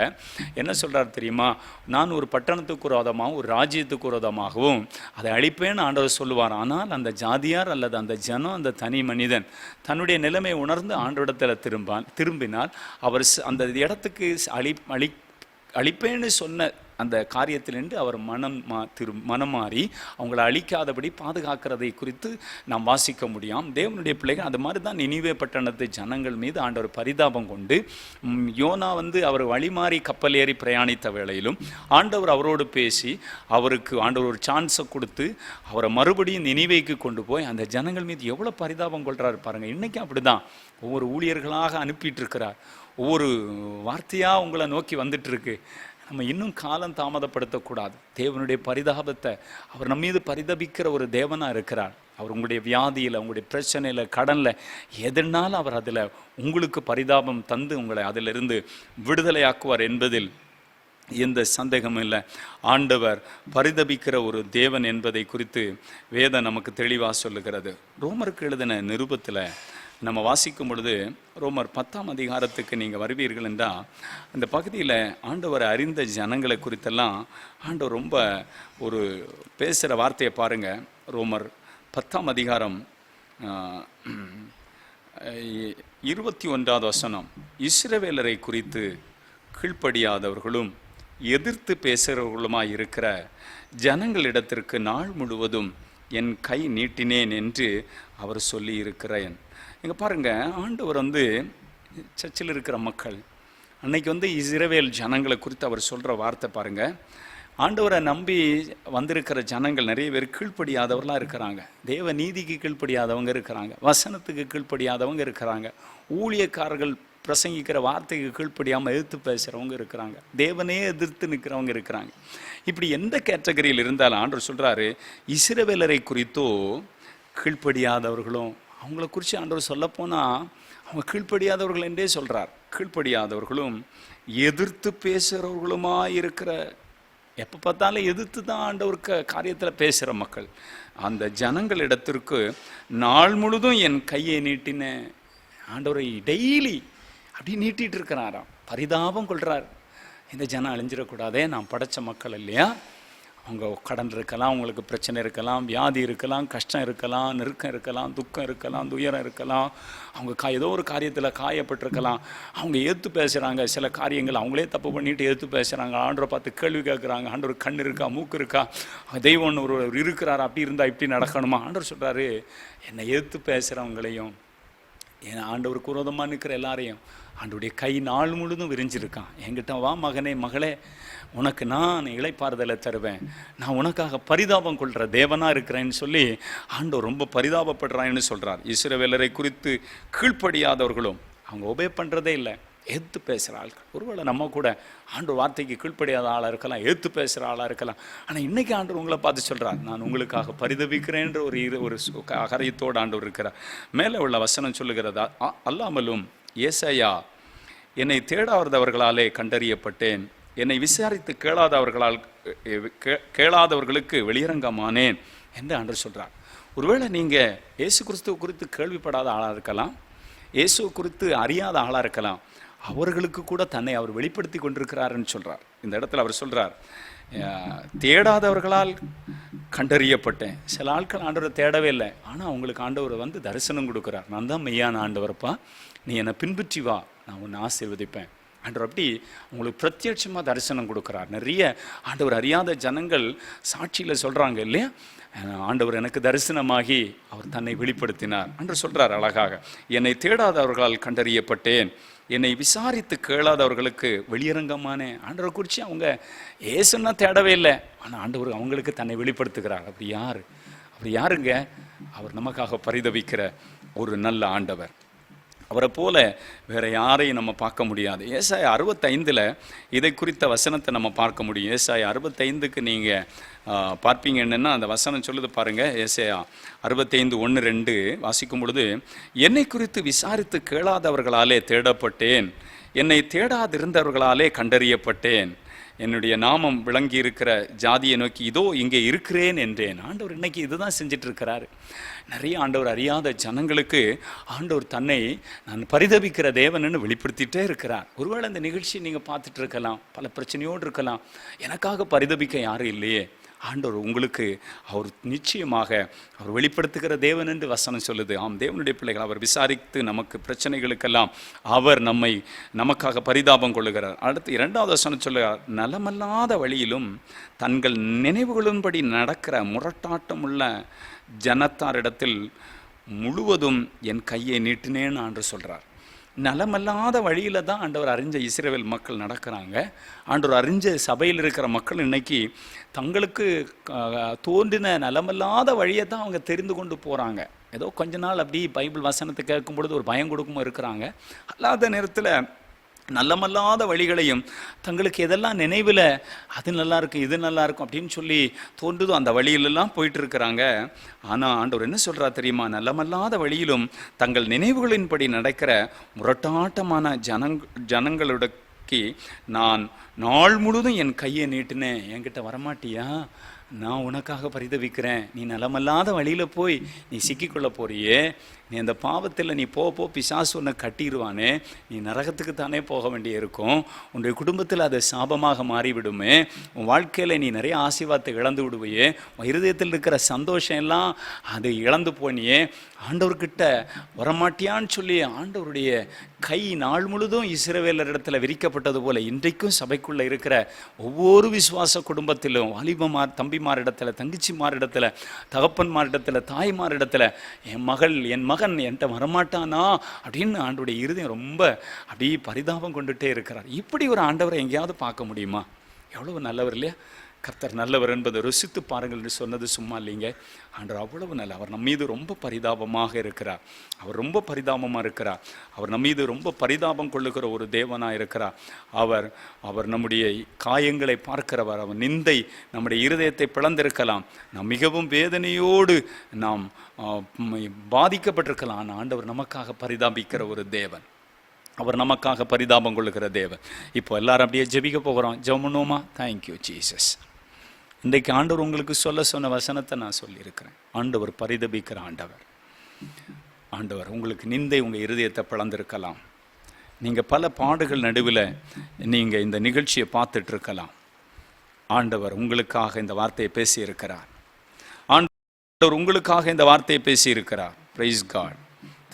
என்ன சொல்கிறார் தெரியுமா? நான் ஒரு பட்டணத்துக்கு விரோதமாகவும் ஒரு ராஜ்யத்துக்கு விரோதமாகவும் அதை அழிப்பேன்னு ஆண்டவர் சொல்லுவார். ஆனால் அந்த ஜாதியார் அல்லது அந்த ஜனம், அந்த தனி மனிதன் தன்னுடைய நிலைமை உணர்ந்து ஆண்டவரிடத்தில் திரும்பினால் அவர் அந்த இடத்துக்கு அழிப்பேன்னு சொன்ன அந்த காரியத்திலிருந்து அவர் மனம் மாறி அவங்களை அழிக்காதபடி பாதுகாக்கிறதை குறித்து நாம் வாசிக்க முடியும். தேவனுடைய பிள்ளைகள் அது மாதிரி தான் நினிவே பட்டணத்து ஜனங்கள் மீது ஆண்டவர் பரிதாபம் கொண்டு, யோனா அவர் வழிமாறி கப்பல் ஏறி பிரயாணித்த வேளையிலும் ஆண்டவர் அவரோடு பேசி அவருக்கு ஆண்டவர் ஒரு சான்ஸை கொடுத்து அவரை மறுபடியும் நினிவேக்கு கொண்டு போய் அந்த ஜனங்கள் மீது எவ்வளோ பரிதாபம் கொள்கிறாரு பாருங்கள். இன்றைக்கும் அப்படி தான் ஒவ்வொரு ஊழியர்களாக அனுப்பிட்டு இருக்கிறார். ஒவ்வொரு வார்த்தையாக உங்களை நோக்கி வந்துட்டுருக்கு. நம்ம இன்னும் காலம் தாமதப்படுத்தக்கூடாது. தேவனுடைய பரிதாபத்தை, அவர் நம்ம மீது பரிதபிக்கிற ஒரு தேவனாக இருக்கிறார். அவர் உங்களுடைய வியாதியில், உங்களுடைய பிரச்சனையில், கடனில் எதனாலும் அவர் அதில் உங்களுக்கு பரிதாபம் தந்து உங்களை அதிலிருந்து விடுதலையாக்குவார் என்பதில் எந்த சந்தேகமும் இல்லை. ஆண்டவர் பரிதபிக்கிற ஒரு தேவன் என்பதை குறித்து வேதம் நமக்கு தெளிவாக சொல்லுகிறது. ரோமருக்கு எழுதின நிருபத்தில் நம்ம வாசிக்கும் பொழுது ரோமர் 10ஆம் அதிகாரத்துக்கு நீங்கள் வருவீர்கள் என்றால் அந்த பகுதியில் ஆண்டவரை அறிந்த ஜனங்களை குறித்தெல்லாம் ஆண்டவர் ரொம்ப ஒரு பேசுகிற வார்த்தையை பாருங்கள். ரோமர் 10ஆம் அதிகாரம் 21வது வசனம், இஸ்ரவேலரை குறித்து கீழ்ப்படியாதவர்களும் எதிர்த்து பேசுகிறவர்களுமாய் இருக்கிற ஜனங்களிடத்திற்கு நாள் முழுவதும் என் கை நீட்டினேன் என்று அவர் சொல்லி இருக்கிறேன். இங்கே பாருங்கள், ஆண்டவர் சர்ச்சில் இருக்கிற மக்கள் அன்னைக்கு இஸ்ரவேல் ஜனங்களை குறித்து அவர் சொல்கிற வார்த்தை பாருங்கள். ஆண்டவரை நம்பி வந்திருக்கிற ஜனங்கள் நிறைய பேர் கீழ்ப்படியாதவர்களாக இருக்கிறாங்க. தேவ நீதிக்கு கீழ்ப்படியாதவங்க இருக்கிறாங்க, வசனத்துக்கு கீழ்ப்படியாதவங்க இருக்கிறாங்க, ஊழியக்காரர்கள் பிரசங்கிக்கிற வார்த்தைக்கு கீழ்ப்படியாமல் எதிர்த்து பேசுகிறவங்க இருக்கிறாங்க, தேவனே எதிர்த்து நிற்கிறவங்க இருக்கிறாங்க. இப்படி எந்த கேட்டகரியில் இருந்தாலும் ஆண்டவர் சொல்கிறாரு, இஸ்ரவேலரை குறித்தோ கீழ்ப்படியாதவர்களும், அவங்கள குறித்து ஆண்டவர் சொல்லப்போனால் அவங்க கீழ்ப்படியாதவர்கள் என்றே சொல்கிறார். கீழ்ப்படியாதவர்களும் எதிர்த்து பேசுகிறவர்களுமா இருக்கிற, எப்போ பார்த்தாலும் எதிர்த்து தான் ஆண்டவருக்கு காரியத்தில் பேசுகிற மக்கள், அந்த ஜனங்களிடத்திற்கு நாள் முழுதும் என் கையை நீட்டினேன். ஆண்டவரை டெய்லி அப்படி நீட்டிகிட்டு இருக்கிறாராம், பரிதாபம் கொள்கிறார். இந்த ஜனம் அழிஞ்சிடக்கூடாதே, நான் படைத்த மக்கள் இல்லையா, அவங்க கடன் இருக்கலாம், அவங்களுக்கு பிரச்சனை இருக்கலாம், வியாதி இருக்கலாம், கஷ்டம் இருக்கலாம், நெருக்கம் இருக்கலாம், துக்கம் இருக்கலாம், துயரம் இருக்கலாம், அவங்க ஏதோ ஒரு காரியத்தில் காயப்பட்டிருக்கலாம், அவங்க ஏற்று பேசுகிறாங்க, சில காரியங்கள் அவங்களே தப்பு பண்ணிட்டு ஏற்று பேசுகிறாங்க, ஆண்டவரை பார்த்து கேள்வி கேட்குறாங்க, ஆண்டவர் கண் இருக்கா, மூக்கு இருக்கா, தெய்வம் ஒரு இருக்கிறார், அப்படி இருந்தால் இப்படி நடக்கணுமா. ஆண்டவர் சொல்கிறாரு, என்னை ஏற்று பேசுகிறவங்களையும் என் ஆண்டவருக்கு விரோதமாக நிற்கிற எல்லாரையும் ஆண்டவருடைய கை நாள் முழுதும் விரிஞ்சிருக்கான். என்கிட்ட வா மகனே மகளே, உனக்கு நான் இளைப்பாறுதலை தருவேன், நான் உனக்காக பரிதாபம் கொள்கிற தேவனாக இருக்கிறேன்னு சொல்லி ஆண்டவர் ரொம்ப பரிதாபப்படுறான்னு சொல்கிறார். இஸ்ரவேலரை குறித்து கீழ்ப்படியாதவர்களும், அவங்க ஒபே பண்ணுறதே இல்லை, ஏற்று பேசுகிற ஆட்கள். ஒருவேளை நம்ம கூட ஆண்டவர் வார்த்தைக்கு கீழ்ப்படியாத ஆளாக இருக்கலாம், ஏற்று பேசுகிற ஆளாக இருக்கலாம். ஆனால் இன்றைக்கி ஆண்டவர் உங்களை பார்த்து சொல்கிறார், நான் உங்களுக்காக பரிதபிக்கிறேன்ற ஒரு காரியத்தோடு ஆண்டவர் இருக்கிறார். மேலே உள்ள வசனம் சொல்லுகிறதா, அல்லாமலும் ஏசாயா, என்னை தேடாதவர்களாலே கண்டறியப்பட்டேன், என்னை விசாரித்து கேளாதவர்களுக்கு வெளியரங்கமானேன் என்று ஆண்டவர் சொல்கிறார். ஒருவேளை நீங்கள் இயேசு கிறிஸ்துவ குறித்து கேள்விப்படாத ஆளாக இருக்கலாம், இயேசு குறித்து அறியாத ஆளாக இருக்கலாம், அவர்களுக்கு கூட தன்னை அவர் வெளிப்படுத்தி கொண்டிருக்கிறாருன்னு சொல்கிறார். இந்த இடத்துல அவர் சொல்கிறார், தேடாதவர்களால் கண்டறியப்பட்டேன். சில ஆட்கள் ஆண்டவரை தேடவே இல்லை, ஆனால் அவங்களுக்கு ஆண்டவர் தரிசனம் கொடுக்குறார். நான் தான் மெய்யான ஆண்டவரப்பா, நீ என்னை பின்பற்றி வா, நான் உன்னை ஆசீர்வதிப்பேன். ஆண்டவர் அப்படி உங்களுக்கு பிரத்யட்சமாக தரிசனம் கொடுக்குறார். நிறைய ஆண்டவர் அறியாத ஜனங்கள் சாட்சியில் சொல்கிறாங்க இல்லையா, ஆண்டவர் எனக்கு தரிசனமாகி அவர் தன்னை வெளிப்படுத்தினார் என்று சொல்கிறார் அழகாக. என்னை தேடாதவர்களால் கண்டறியப்பட்டேன், என்னை விசாரித்து கேளாதவர்களுக்கு வெளியரங்கமான. ஆண்டவரை குறித்து அவங்க ஏசுன்னா தேடவே இல்லை, ஆனால் ஆண்டவர் அவங்களுக்கு தன்னை வெளிப்படுத்துகிறார். அப்படி யாருங்க? அவர் நமக்காக பரிதவிக்கிற ஒரு நல்ல ஆண்டவர். அவரை போல வேறு யாரையும் நம்ம பார்க்க முடியாது. ஏசாயா 65 இதை குறித்த வசனத்தை நம்ம பார்க்க முடியும். ஏசாயா 65க்கு நீங்கள் பார்ப்பீங்க என்னென்னா, அந்த வசனம் சொல்லுது பாருங்கள். ஏசாயா 65 1 2 வாசிக்கும் பொழுது, என்னை குறித்து விசாரித்து கேளாதவர்களாலே தேடப்பட்டேன், என்னை தேடாதிருந்தவர்களாலே கண்டறியப்பட்டேன், என்னுடைய நாமம் விளங்கி இருக்கிற ஜாதியை நோக்கி இதோ இங்கே இருக்கிறேன் என்றேன். ஆண்டவர் இன்னைக்கு இதுதான் செஞ்சிட்டு இருக்கிறாரு. நிறைய ஆண்டவர் அறியாத ஜனங்களுக்கு ஆண்டவர் தன்னை நான் பரிதபிக்கிற தேவன்னு வெளிப்படுத்திகிட்டே இருக்கிறார். ஒருவேளை இந்த நிகழ்ச்சி நீங்கள் பார்த்துட்டு இருக்கலாம், பல பிரச்சனையோடு இருக்கலாம், எனக்காக பரிதபிக்க யாரும் இல்லையே. ஆண்டவர் உங்களுக்கு அவர் நிச்சயமாக அவர் வெளிப்படுத்துகிற தேவன் என்று வசனம் சொல்லுது. ஆம், தேவனுடைய பிள்ளைகள், அவர் விசாரித்து நமக்கு பிரச்சனைகளுக்கெல்லாம் அவர் நமக்காக பரிதாபம் கொள்ளுகிறார். அடுத்து 2வது வசனம் சொல்லுகிறார், நலமல்லாத வழியிலும் தங்கள் நினைவுகளின்படி நடக்கிற முரட்டாட்டம் உள்ள ஜனத்தாரிடத்தில் முழுவதும் என் கையை நீட்டினேன்னு ஆண்டவர் சொல்கிறார். நலமல்லாத வழியில் தான் ஆண்டவர் அறிஞ்ச இஸ்ரவேல் மக்கள் நடக்கிறாங்க. ஆண்டவர் அறிஞ்ச சபையில் இருக்கிற மக்கள் இன்னைக்கு தங்களுக்கு தோன்றின நலமல்லாத வழியை தான் அவங்க தெரிந்து கொண்டு போகிறாங்க. ஏதோ கொஞ்ச நாள் அப்படி பைபிள் வசனத்தை கேட்கும் பொழுது ஒரு பயம் கொடுக்குமோ இருக்கிறாங்க. அல்லாத நேரத்தில் நல்லமல்லாத வழிகளையும் தங்களுக்கு எதெல்லாம் நினைவில் அது நல்லா இருக்கும் இது நல்லா இருக்கும் அப்படின்னு சொல்லி தோன்றுதோ அந்த வழியிலெல்லாம் போயிட்டு இருக்கிறாங்க. ஆனால் ஆண்டவர் என்ன சொல்கிறா தெரியுமா? நல்லமல்லாத வழியிலும் தங்கள் நினைவுகளின்படி நடக்கிற முரட்டாட்டமான ஜனங்களுடைய நான் நாள் முழுதும் என் கையை நீட்டினேன், என்கிட்ட வரமாட்டியா, நான் உனக்காக பரிதவிக்கிறேன், நீ நலமல்லாத வழியில் போய் நீ சிக்கிக்கொள்ள போறியே, நீ அந்த பாவத்தில் நீ போ பிசாசு உன்னை கட்டிடுவானே, நீ நரகத்துக்கு தானே போக வேண்டிய இருக்கும், உன்னுடைய குடும்பத்தில் அது சாபமாக மாறிவிடுமே, உன் வாழ்க்கையில் நீ நிறைய ஆசீர்வாதத்தை இழந்து விடுவையே, உன் இருதயத்தில் இருக்கிற சந்தோஷம் எல்லாம் அதை இழந்து போனியே, ஆண்டவர்கிட்ட வரமாட்டியான்னு சொல்லி ஆண்டவருடைய கை நாள் முழுதும் இஸ்ரவேலர் இடத்துல விரிக்கப்பட்டது போல இன்றைக்கும் சபைக்குள்ளே இருக்கிற ஒவ்வொரு விசுவாச குடும்பத்திலும் வாலிபமார் தம்பிமாரிடத்துல தங்கச்சிமாரிடத்துல தகப்பன்மாரிடத்துல தாய்மாரிடத்துல என் மகன் என்கிட்ட வரமாட்டானா அப்படின்னு ஆண்டவருடைய இருதயம் ரொம்ப அப்படியே பரிதாபம் கொண்டுட்டே இருக்கிறார். இப்படி ஒரு ஆண்டவரை எங்கேயாவது பார்க்க முடியுமா? எவ்வளவு நல்லவர் இல்லையா? கர்த்தர் நல்லவர் என்பதை ருசித்து பாருங்கள் என்று சொன்னது சும்மா இல்லைங்க. ஆண்டவர் அவ்வளவு நல்ல, அவர் நம் மீது ரொம்ப பரிதாபமாக இருக்கிறார். அவர் ரொம்ப பரிதாபமாக இருக்கிறார். அவர் நம் மீது ரொம்ப பரிதாபம் கொள்ளுகிற ஒரு தேவனாக இருக்கிறார். அவர் நம்முடைய காயங்களை பார்க்கிறவர். அவர் நிந்தை நம்முடைய இருதயத்தை பிளந்திருக்கலாம், நாம் மிகவும் வேதனையோடு நாம் பாதிக்கப்பட்டிருக்கலாம். ஆனால் ஆண்டவர் நமக்காக பரிதாபிக்கிற ஒரு தேவன், அவர் நமக்காக பரிதாபம் கொள்ளுகிற தேவன். இப்போ எல்லாரும் அப்படியே ஜெபிக்க போகிறோம். ஜெபம் பண்ணுவோமா? Thank you Jesus. இன்றைக்கு ஆண்டவர் உங்களுக்கு சொன்ன வசனத்தை நான் சொல்லியிருக்கிறேன். ஆண்டவர் பரிதபிக்கிற ஆண்டவர். ஆண்டவர் உங்களுக்கு நிந்தை உங்கள் இருதயத்தை பிளந்திருக்கலாம். நீங்கள் பல பாடுகள் நடுவில் நீங்கள் இந்த நிகழ்ச்சியை பார்த்துட்டு இருக்கலாம். ஆண்டவர் உங்களுக்காக இந்த வார்த்தையை பேசியிருக்கிறார். ஆண்டவர் உங்களுக்காக இந்த வார்த்தையை பேசியிருக்கிறார். Praise God.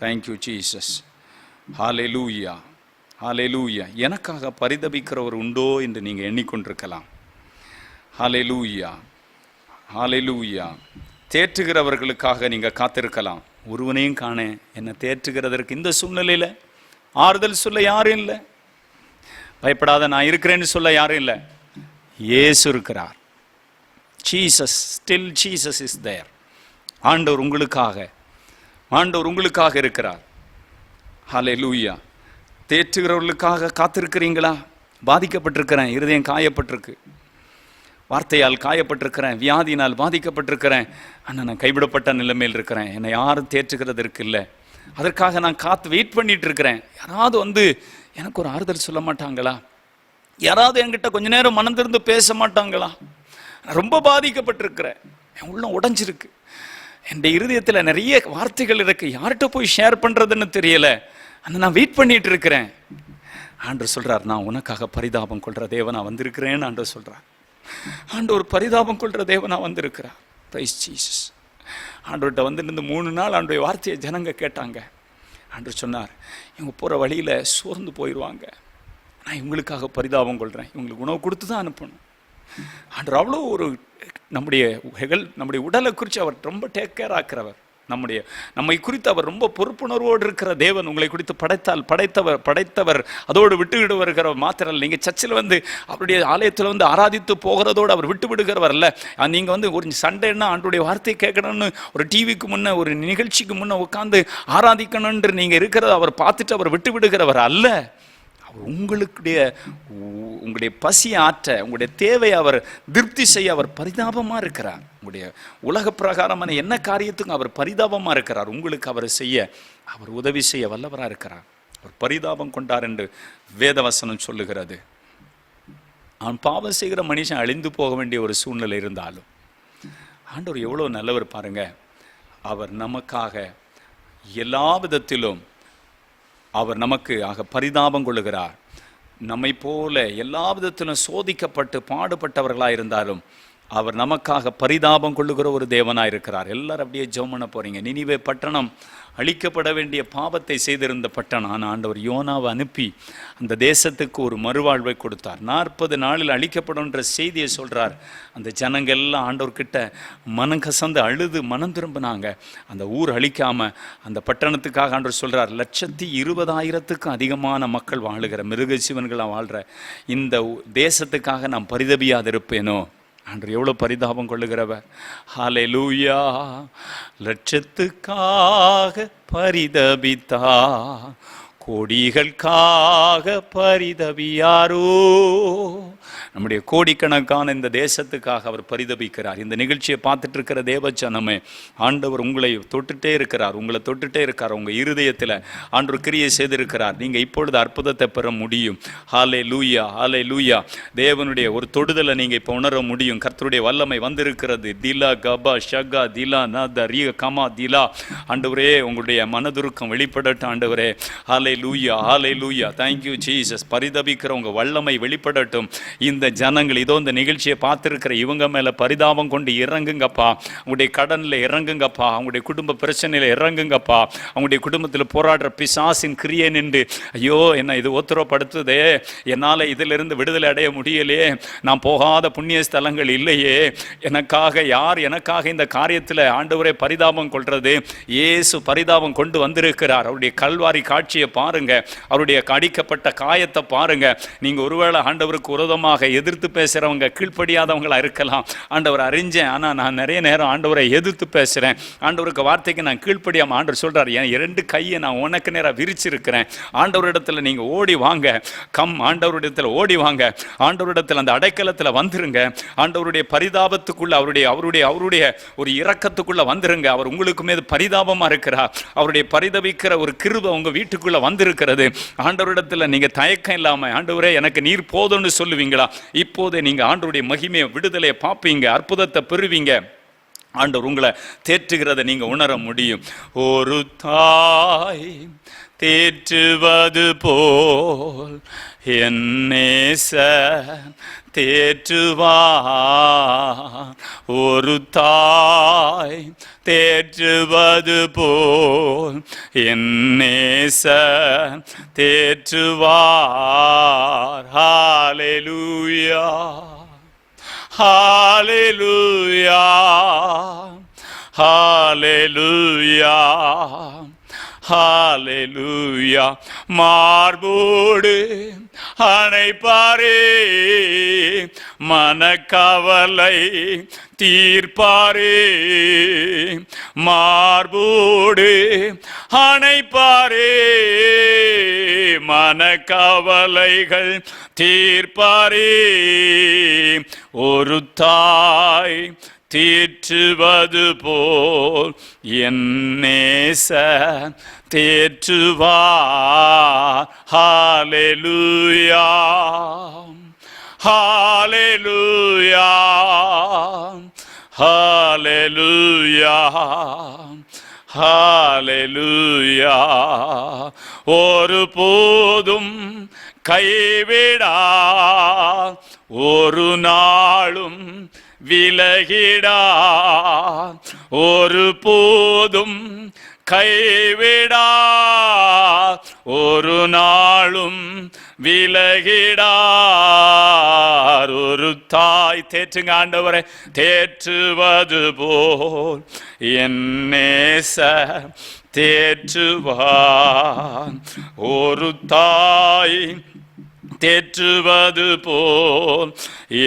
Thank you Jesus. Hallelujah, hallelujah. எனக்காக பரிதபிக்கிறவர் உண்டோ என்று நீங்கள் எண்ணிக்கொண்டிருக்கலாம். ஹல்லேலூயா, ஹல்லேலூயா. தேற்றுகிறவர்களுக்காக நீங்கள் காத்திருக்கலாம். ஒருவனையும் காண என்னை தேற்றுகிறதற்கு இந்த சூழ்நிலையில் ஆறுதல் சொல்ல யாரும் இல்லை. பயப்படாத, நான் இருக்கிறேன்னு சொல்ல யாரும் இல்லை. இயேசு இருக்கிறார். Jesus, still Jesus is there. ஆண்டவர் உங்களுக்காக இருக்கிறார். ஹல்லேலூயா. தேற்றுகிறவர்களுக்காக காத்திருக்கிறீங்களா? பாதிக்கப்பட்டிருக்கிறேன், இருதயம் காயப்பட்டிருக்கு, வார்த்தையால் காயப்பட்டிருக்கிறேன், வியாதியினால் பாதிக்கப்பட்டிருக்கிறேன், ஆனால் நான் கைவிடப்பட்ட நிலைமையில் இருக்கிறேன், என்னை யாரும் தேற்றுகிறதற்கு இல்லை, அதற்காக நான் வெயிட் பண்ணிட்டு இருக்கிறேன். யாராவது வந்து எனக்கு ஒரு ஆறுதல் சொல்ல மாட்டாங்களா? யாராவது என்கிட்ட கொஞ்ச நேரம் மனந்திருந்து பேச மாட்டாங்களா? நான் ரொம்ப பாதிக்கப்பட்டிருக்கிறேன், என் உள்ளம் உடைஞ்சிருக்கு, என் இருதயத்தில் நிறைய வார்த்தைகள் இருக்கு, யார்கிட்ட போய் ஷேர் பண்ணுறதுன்னு தெரியல, ஆனால் நான் வெயிட் பண்ணிட்டு இருக்கிறேன். ஆண்டவர் சொல்றார், நான் உனக்காக பரிதாபம் கொள்ற தேவனா வந்திருக்கிறேன்னு ஆண்டவர் சொல்றார். ஆண்டவர் பரிதாபம் கொள்ற தேவனா வந்திருக்கிறார். Price Jesus. ஆண்டவர்கிட்ட வந்து இந்த 3 நாள் ஆண்டவருடைய வார்த்தையை ஜனங்க கேட்டாங்க. ஆண்டவர் சொன்னார், இவங்க போகிற வழியில் சோர்ந்து போயிடுவாங்க, நான் இவங்களுக்காக பரிதாபம் கொள்கிறேன், இவங்களுக்கு உணவு கொடுத்து தான் அனுப்பணும். ஆண்டவர் அவ்வளோ ஒரு நம்முடைய உடலை குறித்து அவர் ரொம்ப டேக் கேர் ஆக்கிறவர். நம்மை குறித்து அவர் ரொம்ப பொறுப்புணர்வோடு இருக்கிற தேவன். உங்களை குறித்து படைத்தவர் அதோடு விட்டு விடுவருகிறவர் மாத்திரம். நீங்கள் சர்ச்சில் வந்து அவருடைய ஆலயத்தில் வந்து ஆராதித்து போகிறதோடு அவர் விட்டு விடுகிறவர் அல்ல. நீங்கள் வந்து ஒரு சண்டேன்னா ஆண்டுடைய வார்த்தை கேட்கணும்னு ஒரு டிவிக்கு முன்னே ஒரு நிகழ்ச்சிக்கு முன்னே உட்காந்து ஆராதிக்கணும்ன்று நீங்கள் இருக்கிறத அவர் பார்த்துட்டு அவர் விட்டு விடுகிறவர் அல்ல. அவர் உங்களுடைய பசியை ஆற்ற, உங்களுடைய தேவையை அவர் திருப்தி செய்ய அவர் பரிதாபமாக இருக்கிறார். உங்களுடைய உலக பிரகாரமான என்ன காரியத்துக்கும் அவர் பரிதாபமாக இருக்கிறார். உங்களுக்கு அவர் உதவி செய்ய வல்லவராக இருக்கிறார். அவர் பரிதாபம் கொண்டார் என்று வேதவசனம் சொல்லுகிறது. அவன் பாவம் செய்கிற மனுஷன் அழிந்து போக வேண்டிய ஒரு சூழ்நிலை இருந்தாலும் ஆண்டவர் எவ்வளோ நல்லவர் பாருங்க. அவர் நமக்காக எல்லா விதத்திலும் அவர் நமக்கு பரிதாபம் கொள்ளுகிறார். நம்மை போல எல்லா விதத்திலும் சோதிக்கப்பட்டு பாடுபட்டவர்களாக இருந்தாலும் அவர் நமக்காக பரிதாபம் கொள்ளுகிற ஒரு தேவனாக இருக்கிறார். எல்லாரும் அப்படியே ஜெபம் பண்ண போறீங்க. நினிவே பட்டணம் அழிக்கப்பட வேண்டிய பாவத்தை செய்திருந்த பட்டணம். ஆனால் ஆண்டவர் யோனாவை அனுப்பி அந்த தேசத்துக்கு ஒரு மறுவாழ்வை கொடுத்தார். 40 நாளில் அழிக்கப்படும்ன்ற செய்தியை சொல்கிறார். அந்த ஜனங்கள்லாம் ஆண்டவர்கிட்ட மனம் கசந்து அழுது மனம் திரும்பினாங்க. அந்த ஊர் அழிக்காமல் அந்த பட்டணத்துக்காக ஆண்டவர் சொல்கிறார், 120,000க்கும் அதிகமான மக்கள் வாழுகிற மிருக ஜீவன்களாக வாழ்கிற இந்த தேசத்துக்காக நான் பரிதபியாதிருப்பேனோ? ஆண்டவர் எவ்வளோ பரிதாபம் கொள்ளுகிறவர். ஹல்லேலூயா. 1,00,000க்காக பரிதபித்தா, கோடிகளுக்காக பரிதபியாரோ? நம்முடைய கோடிக்கணக்கான இந்த தேசத்துக்காக அவர் பரிதபிக்கிறார். இந்த நிகழ்ச்சியை பார்த்துட்டு இருக்கிற தேவஜனமே, ஆண்டவர் உங்களை தொட்டுட்டே இருக்கிறார், உங்களை தொட்டுட்டே இருக்கார். உங்கள் இருதயத்தில் ஆண்டவர் கிரியை செய்திருக்கிறார். நீங்கள் இப்பொழுது அற்புதத்தை பெற முடியும். ஹல்லேலூயா, ஹல்லேலூயா. தேவனுடைய ஒரு தொடுதலை நீங்கள் இப்போ உணர முடியும். கர்த்தருடைய வல்லமை வந்திருக்கிறது. திலா கபா ஷகா திலா நத ரீக கமா திலா. ஆண்டவரே, உங்களுடைய மனதுருக்கம் வெளிப்படட்டும். ஆண்டவரே, ஹல்லேலூயா, ஹல்லேலூயா. Thank you Jesus. பரிதபிக்கிற உங்கள் வல்லமை வெளிப்படட்டும். இந்த ஜனங்கள் இதோ இந்த நிகழ்ச்சியை பார்த்துருக்கிற இவங்க மேலே பரிதாபம் கொண்டு இறங்குங்கப்பா. அவங்களுடைய கடனில் இறங்குங்கப்பா, அவங்களுடைய குடும்ப பிரச்சனையில் இறங்குங்கப்பா. அவங்களுடைய குடும்பத்தில் போராடுற பிசாசின் கிரியை நின்று, ஐயோ என்ன இது உத்தரப்படுத்துதே, என்னால் இதிலிருந்து விடுதலை அடைய முடியலையே, நான் போகாத புண்ணிய ஸ்தலங்கள் இல்லையே, எனக்காக இந்த காரியத்தில் ஆண்டவரே பரிதாபம் கொள்றது. இயேசு பரிதாபம் கொண்டு வந்திருக்கிறார். அவருடைய கல்வாரி காட்சியை பாருங்க, அவருடைய அடிக்கப்பட்ட காயத்தை பாருங்க. நீங்க ஒருவேளை ஆண்டவருக்கு விரோதமாக எதிர்த்து பேசுறவங்க, கீழ்ப்படியாதவங்களா இருக்கலாம். ஆண்டவர் அறிஞ்சேன், ஆனா நான் நிறைய நேரம் ஆண்டவரை எதிர்த்து பேசுறேன், ஆண்டவருக்கு வார்த்தைக்கு நான் கீழ்ப்படியாம. ஆண்டவர் சொல்றாரு, என் 2 கையை நான் உனக்கு நேரம் விரிச்சிருக்கிறேன். ஆண்டவரிடத்துல நீங்க ஓடி வாங்க, ஆண்டவரிடத்துல ஓடி வாங்க, ஆண்டவரிடத்துல அந்த அடைக்கலத்துல வந்துருங்க, ஆண்டவருடைய பரிதாபத்துக்குள்ள, அவருடைய ஒரு இரக்கத்துக்குள்ள வந்துருங்க. அவர் உங்களுக்கு மீது பரிதாபமா இருக்கிறார். அவருடைய பரிதபிக்கிற ஒரு கிருபை உங்க வீட்டுக்குள்ள வந்திருக்கிறது. ஆண்டவரிடத்துல நீங்க தயக்கம் இல்லாம, ஆண்டவரே எனக்கு நீர் போதும்னு சொல்லுவீங்களா? இப்போதே நீங்க ஆண்டவருடைய மகிமையை, விடுதலையை பார்ப்பீங்க, அற்புதத்தை பெறுவீங்க. ஆண்டவர் உங்களை தேற்றுகிறத நீங்க உணர முடியும். ஒரு தாய் தேற்றுவது போல் என் நேசர் தேற்றுவார். ஒரு தாய் தேற்றுவது போல் என் நேசர் தேற்றுவார். ஹல்லேலூயா, ஹல்லேலூயா, ஹல்லேலூயா, ஹல்லேலூயா. மார்போடு அணைப்பாரே, மனக்கவலை தீர்ப்பாரே. மார்போடு அணைப்பாரே, மனக்கவலைகள் தீர்ப்பாரே. ஒரு தாய் தேற்றுவது போல் என் நேசர் தேற்றுவார். ஹல்லேலூயா, ஹல்லேலூயா, ஹல்லேலூயா, ஹல்லேலூயா. ஒரு போதும் கைவிடா, ஒரு நாளும் விலகிடா, ஒரு போதும் கைவிடா, ஒரு நாளும் விலகிடார். ஒரு தாய் தேற்றுங்க ஆண்டவரை, தேற்றுவது போல் என் நேசர் தேற்றுவார். ஒரு தாய் தேற்றுவது போல்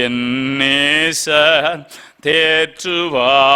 என் நேசர் தேற்றுவார்.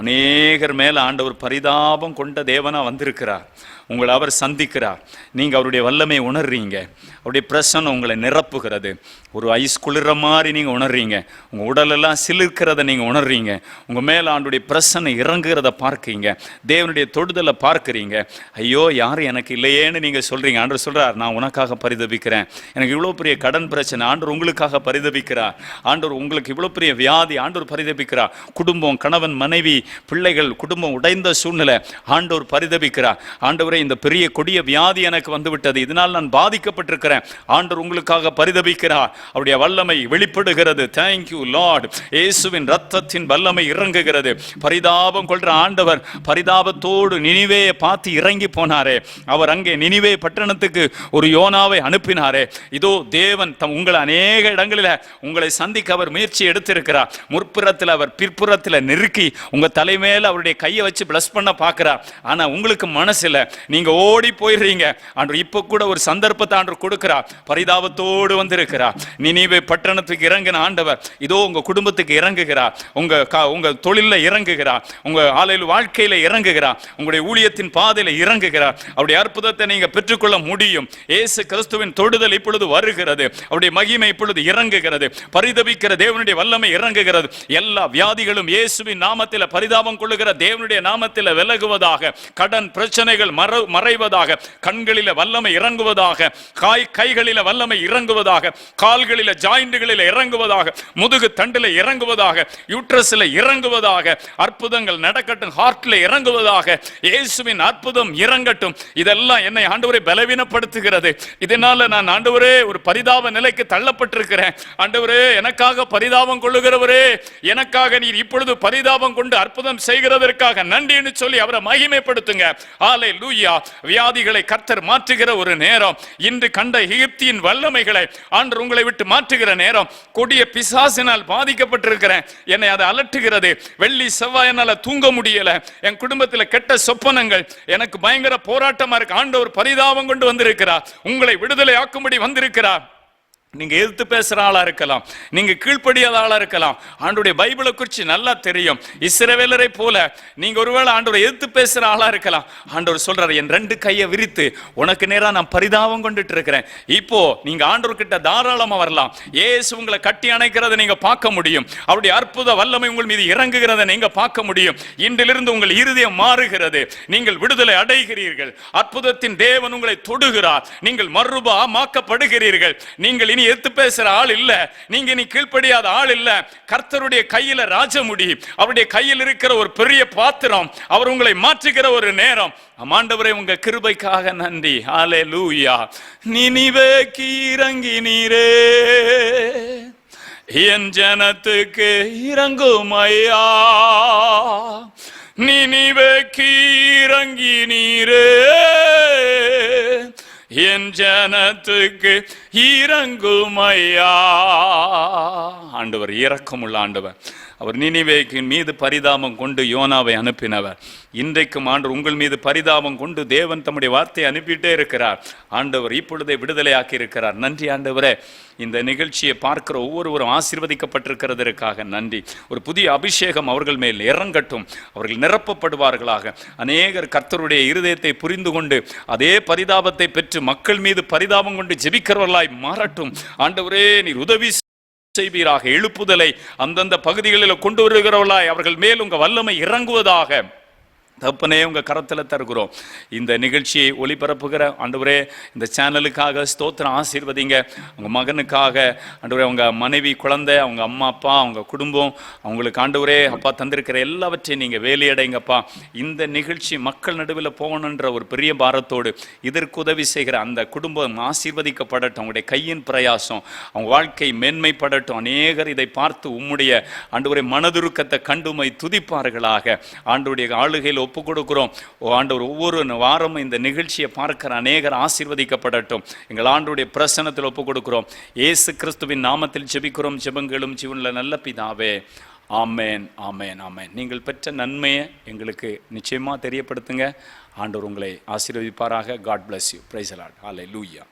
அநேகர் மேல ஆண்டவர் பரிதாபம் கொண்ட தேவனா வந்திருக்கிறார். உங்களை அவர் சந்திக்கிறார். நீங்கள் அவருடைய வல்லமை உணர்றீங்க. அவருடைய பிரசன்னம் உங்களை நிரப்புகிறது. ஒரு ஐஸ் குளிர மாதிரி நீங்கள் உணர்றீங்க. உங்கள் உடலெல்லாம் சிலிர்க்கிறத நீங்கள் உணர்றீங்க. உங்கள் மேலே ஆண்டுடைய பிரசன்னம் இறங்குகிறத பார்க்குறீங்க. தேவனுடைய தொடுதலை பார்க்குறீங்க. ஐயோ யாரும் எனக்கு இல்லையேன்னு நீங்கள் சொல்கிறீங்க. ஆண்டவர் சொல்கிறார், நான் உனக்காக பரிதபிக்கிறேன். எனக்கு இவ்வளோ பெரிய கடன் பிரச்சனை, ஆண்டவர் உங்களுக்காக பரிதபிக்கிறார். ஆண்டவர் உங்களுக்கு இவ்வளோ பெரிய வியாதி, ஆண்டவர் பரிதபிக்கிறார். குடும்பம், கணவன் மனைவி பிள்ளைகள், குடும்பம் உடைந்த சூழ்நிலை, ஆண்டவர் பரிதபிக்கிறார். ஆண்டவரே, இந்த பெரிய கொடிய வியாதி எனக்கு வந்துவிட்டது, இதனால் நான் பாதிக்கப்பட்டிருக்கிறேன். ஆண்டவர் உங்களுக்காக பரிதபிக்கிறார். அவருடைய வல்லமை வெளிப்படுகிறது. Thank you Lord. இயேசுவின் இரத்தத்தின் வல்லமை இறங்குகிறது. பரிதாபம் கொள்ற ஆண்டவர் பரிதாபத்தோடு நினிவேயை பார்த்து இறங்கி போனாரே. அவர் அங்கே நினிவே பட்டணத்துக்கு ஒரு யோனாவை அனுப்பினாரே. இதோ தேவன் உங்களை அநேக இடங்களில் உங்களை சந்திக்க அவர் முயற்சி எடுத்திருக்கிறார். முற்புறத்தில் அவர் பிற்புறத்தில் நெருக்கி உங்க தலைமையில அவருடைய கையை வச்சு பிளஸ் பண்ண பார்க்கிறார். ஆனா உங்களுக்கு மனசுல நீங்க ஓடி போயிடுறீங்க. ஆண்டு இப்ப கூட ஒரு சந்தர்ப்பத்தை ஆண்டு கொடுக்கிறார். பரிதாபத்தோடு வந்திருக்கிறார். நினிவே பட்டணத்துக்கு இறங்கின ஆண்டவர் இதோ உங்க குடும்பத்துக்கு இறங்குகிறார். உங்க தொழில இறங்குகிறார். உங்க ஆலையில் வாழ்க்கையில இறங்குகிறார். உங்களுடைய ஊழியத்தின் பாதையில இறங்குகிறார். அவருடைய அற்புதத்தை நீங்க பெற்றுக்கொள்ள முடியும். இயேசு கிறிஸ்துவின் தொடுதல் இப்பொழுது வருகிறது. அவருடைய மகிமை இப்பொழுது இறங்குகிறது. பரிதபிக்கிற தேவனுடைய வல்லமை இறங்குகிறது. எல்லா வியாதிகளும் இயேசுவின் நாமத்தில் பரிதாபம் கொள்ளுகிற தேவனுடைய நாமத்தில் விலகுவதாக. கடன் பிரச்சனைகள் மறைவதாக. கண்களில வல்லமை இறங்குவதாக. கைகளில வல்லமை இறங்குவதாக. கால்களில ஜாயிண்டுகளில இறங்குவதாக. முதுகு தண்டில இறங்குவதாக. யூட்ரஸ்ல இறங்குவதாக. அற்புதங்கள் நடக்கட்டும். ஹார்ட்ல இறங்குவதாக. இயேசுவின் அற்புதம் இறங்கட்டும். இதெல்லாம் என்னை ஆண்டவரே பலவீனப்படுத்துகிறது. இதனால நான் ஆண்டவரே ஒரு பரிதாப நிலைக்கு தள்ளப்பட்டிருக்கிறேன். ஆண்டவரே, எனக்காக பரிதாபம் கொள்ளுகிறவரே, எனக்காக நீர் இப்பொழுது பரிதாபம் கொண்டு அற்புதம் செய்கிறதற்காக நன்றின்னு சொல்லி அவரை மகிமைப்படுத்துங்க. ஹல்லேலூயா. ஹalleluya. வியாதிகளை கர்த்தர் மாற்றுகிற ஒரு நேரம். இன்று கண்ட எகிப்தின் வல்லமைகளை ஆண்டவர் உங்களை விட்டு மாற்றுகிற நேரம். கொடிய பிசாசினால் பாதிக்கப்பட்டிருக்கிறேன், என்னை அதை அலட்டுகிறது. வெள்ளி செவ்வாய் என்னால தூங்க முடியல, என் குடும்பத்தில் கெட்ட சொப்பனங்கள், எனக்கு பயங்கர போராட்டமா இருக்கு. ஆண்டவர் பரிதாபம் கொண்டு வந்திருக்கிறார், உங்களை விடுதலை ஆக்கும்படி வந்திருக்கிறார். நீங்க எதிர்த்து பேசுற ஆளா இருக்கலாம், நீங்க கீழ்ப்படியாத ஆளா இருக்கலாம். ஆண்டவருடைய பைபிளை குறித்து நல்லா தெரியும். இஸ்ரவேலரை போல நீங்க ஒருவேளை ஆண்டவரை எதிர்த்து பேசுற ஆளா இருக்கலாம். ஆண்டவர் சொல்றாரு, என் 2 கையை விரித்து உனக்கு நேரா நான் பரிதாபம் கொண்டுட்டு இருக்கிறேன். இப்போ நீங்க ஆண்டவர் கிட்ட தாராளமா வரலாம். இயேசு உங்களை கட்டி அணைக்கிறத நீங்க பார்க்க முடியும். அவருடைய அற்புத வல்லமை உங்கள் மீது இறங்குகிறத நீங்க பார்க்க முடியும். இன்றிலிருந்து உங்கள் இருதயம் மாறுகிறது, நீங்கள் விடுதலை அடைகிறீர்கள். அற்புதத்தின் தேவன் உங்களை தொடுகிறார், நீங்கள் மறுரூபமாக்கப்படுகிறீர்கள். நீங்கள் இனி எதிர்த்து பேசுற ஆள் இல்ல, நீங்க இனி கீழ்ப்படியாத ஆள் இல்ல. கர்த்தருடைய கையில ராஜமுடி, அவருடைய கையில் இருக்கிற ஒரு பெரிய பாத்திரம், அவர் உங்களை மாற்றுகிற ஒரு நேரம். ஆண்டவரே, உங்க கிருபைக்காக நன்றி. ஹalleluya. நினிவேக்கு இறங்கினீரே, என் ஜனத்துக்கு இறங்கும் ஐயா. நினிவேக்கு இறங்கினீரே, என் ஜனத்துக்கு இறங்கும் ஐயா. ஆண்டவர் இரக்கமுள்ள ஆண்டவர். அவர் நினிவேக்கின் மீது பரிதாபம் கொண்டு யோனாவை அனுப்பினவர். இன்றைக்கும் ஆண்டவர் உங்கள் மீது பரிதாபம் கொண்டு தேவன் தம்முடைய வார்த்தையை அனுப்பிட்டே இருக்கிறார். ஆண்டவர் இப்பொழுதே விடுதலையாக்கி இருக்கிறார். நன்றி ஆண்டவரே. இந்த நிகழ்ச்சியை பார்க்கிற ஒவ்வொருவரும் ஆசீர்வதிக்கப்பட்டிருக்கிறதற்காக நன்றி. ஒரு புதிய அபிஷேகம் அவர்கள் மேல் இறங்கட்டும், அவர்கள் நிரப்பப்படுவார்களாக. அநேகர் கர்த்தருடைய இருதயத்தை புரிந்து கொண்டு அதே பரிதாபத்தை பெற்று மக்கள் மீது பரிதாபம் கொண்டு ஜெபிக்கிறவர்களாய் மாறட்டும். ஆண்டவரே, நீர் உதவி செய்வீராக. எழுப்புதலை அந்தந்த பகுதிகளில் கொண்டு வருகிறவர்களாய் அவர்கள் மேல் உங்க வல்லமை இறங்குவதாக. தப்பனே, உங்க கரத்துல தருகிறோம். இந்த நிகழ்ச்சியை ஒளிபரப்புகிற ஆண்டவரே, இந்த சேனலுக்காக ஸ்தோத்திரம். ஆசீர்வதிங்க. உங்க மகனுக்காக ஆண்டவரே, அவங்க மனைவி, குழந்தை, அவங்க அம்மா அப்பா, அவங்க குடும்பம், அவங்களுக்கு ஆண்டவரே அப்பா தந்திருக்கிற எல்லாவற்றையும் நீங்க வேலையடைங்கப்பா. இந்த நிகழ்ச்சி மக்கள் நடுவில் போகணுன்ற ஒரு பெரிய பாரத்தோடு இதற்கு உதவி செய்கிற அந்த குடும்பம் ஆசீர்வதிக்கப்படட்டும். அவங்களுடைய கையின் பிரயாசம், அவங்க வாழ்க்கை மேன்மைப்படட்டும். அநேகர் இதை பார்த்து உம்முடைய ஆண்டவரே மனதுருக்கத்தை கண்டுமை துதிப்பார்களாக. ஆண்டவருடைய ஆளுகையில் ஒப்பு கொடுக்கிறோம். ஆண்டவர் ஒவ்வொரு வாரமும் இந்த நிகழ்ச்சியை பார்க்கிற அநேகர் ஆசீர்வதிக்கப்படட்டும். எங்கள் ஆண்டவருடைய பிரசன்னத்தில் ஒப்பு கொடுக்கிறோம். இயேசு கிறிஸ்துவின் நாமத்தில் ஜெபிக்கிறோம். ஜெபங்களும் ஜீவனுள்ள நல்ல பிதாவே. ஆமேன், ஆமேன், ஆமேன். நீங்கள் பெற்ற நன்மையை எங்களுக்கு நிச்சயமாக தெரியப்படுத்துங்க. ஆண்டவர் உங்களை ஆசீர்வதிப்பாராக. God bless you. Praise the Lord. Hallelujah.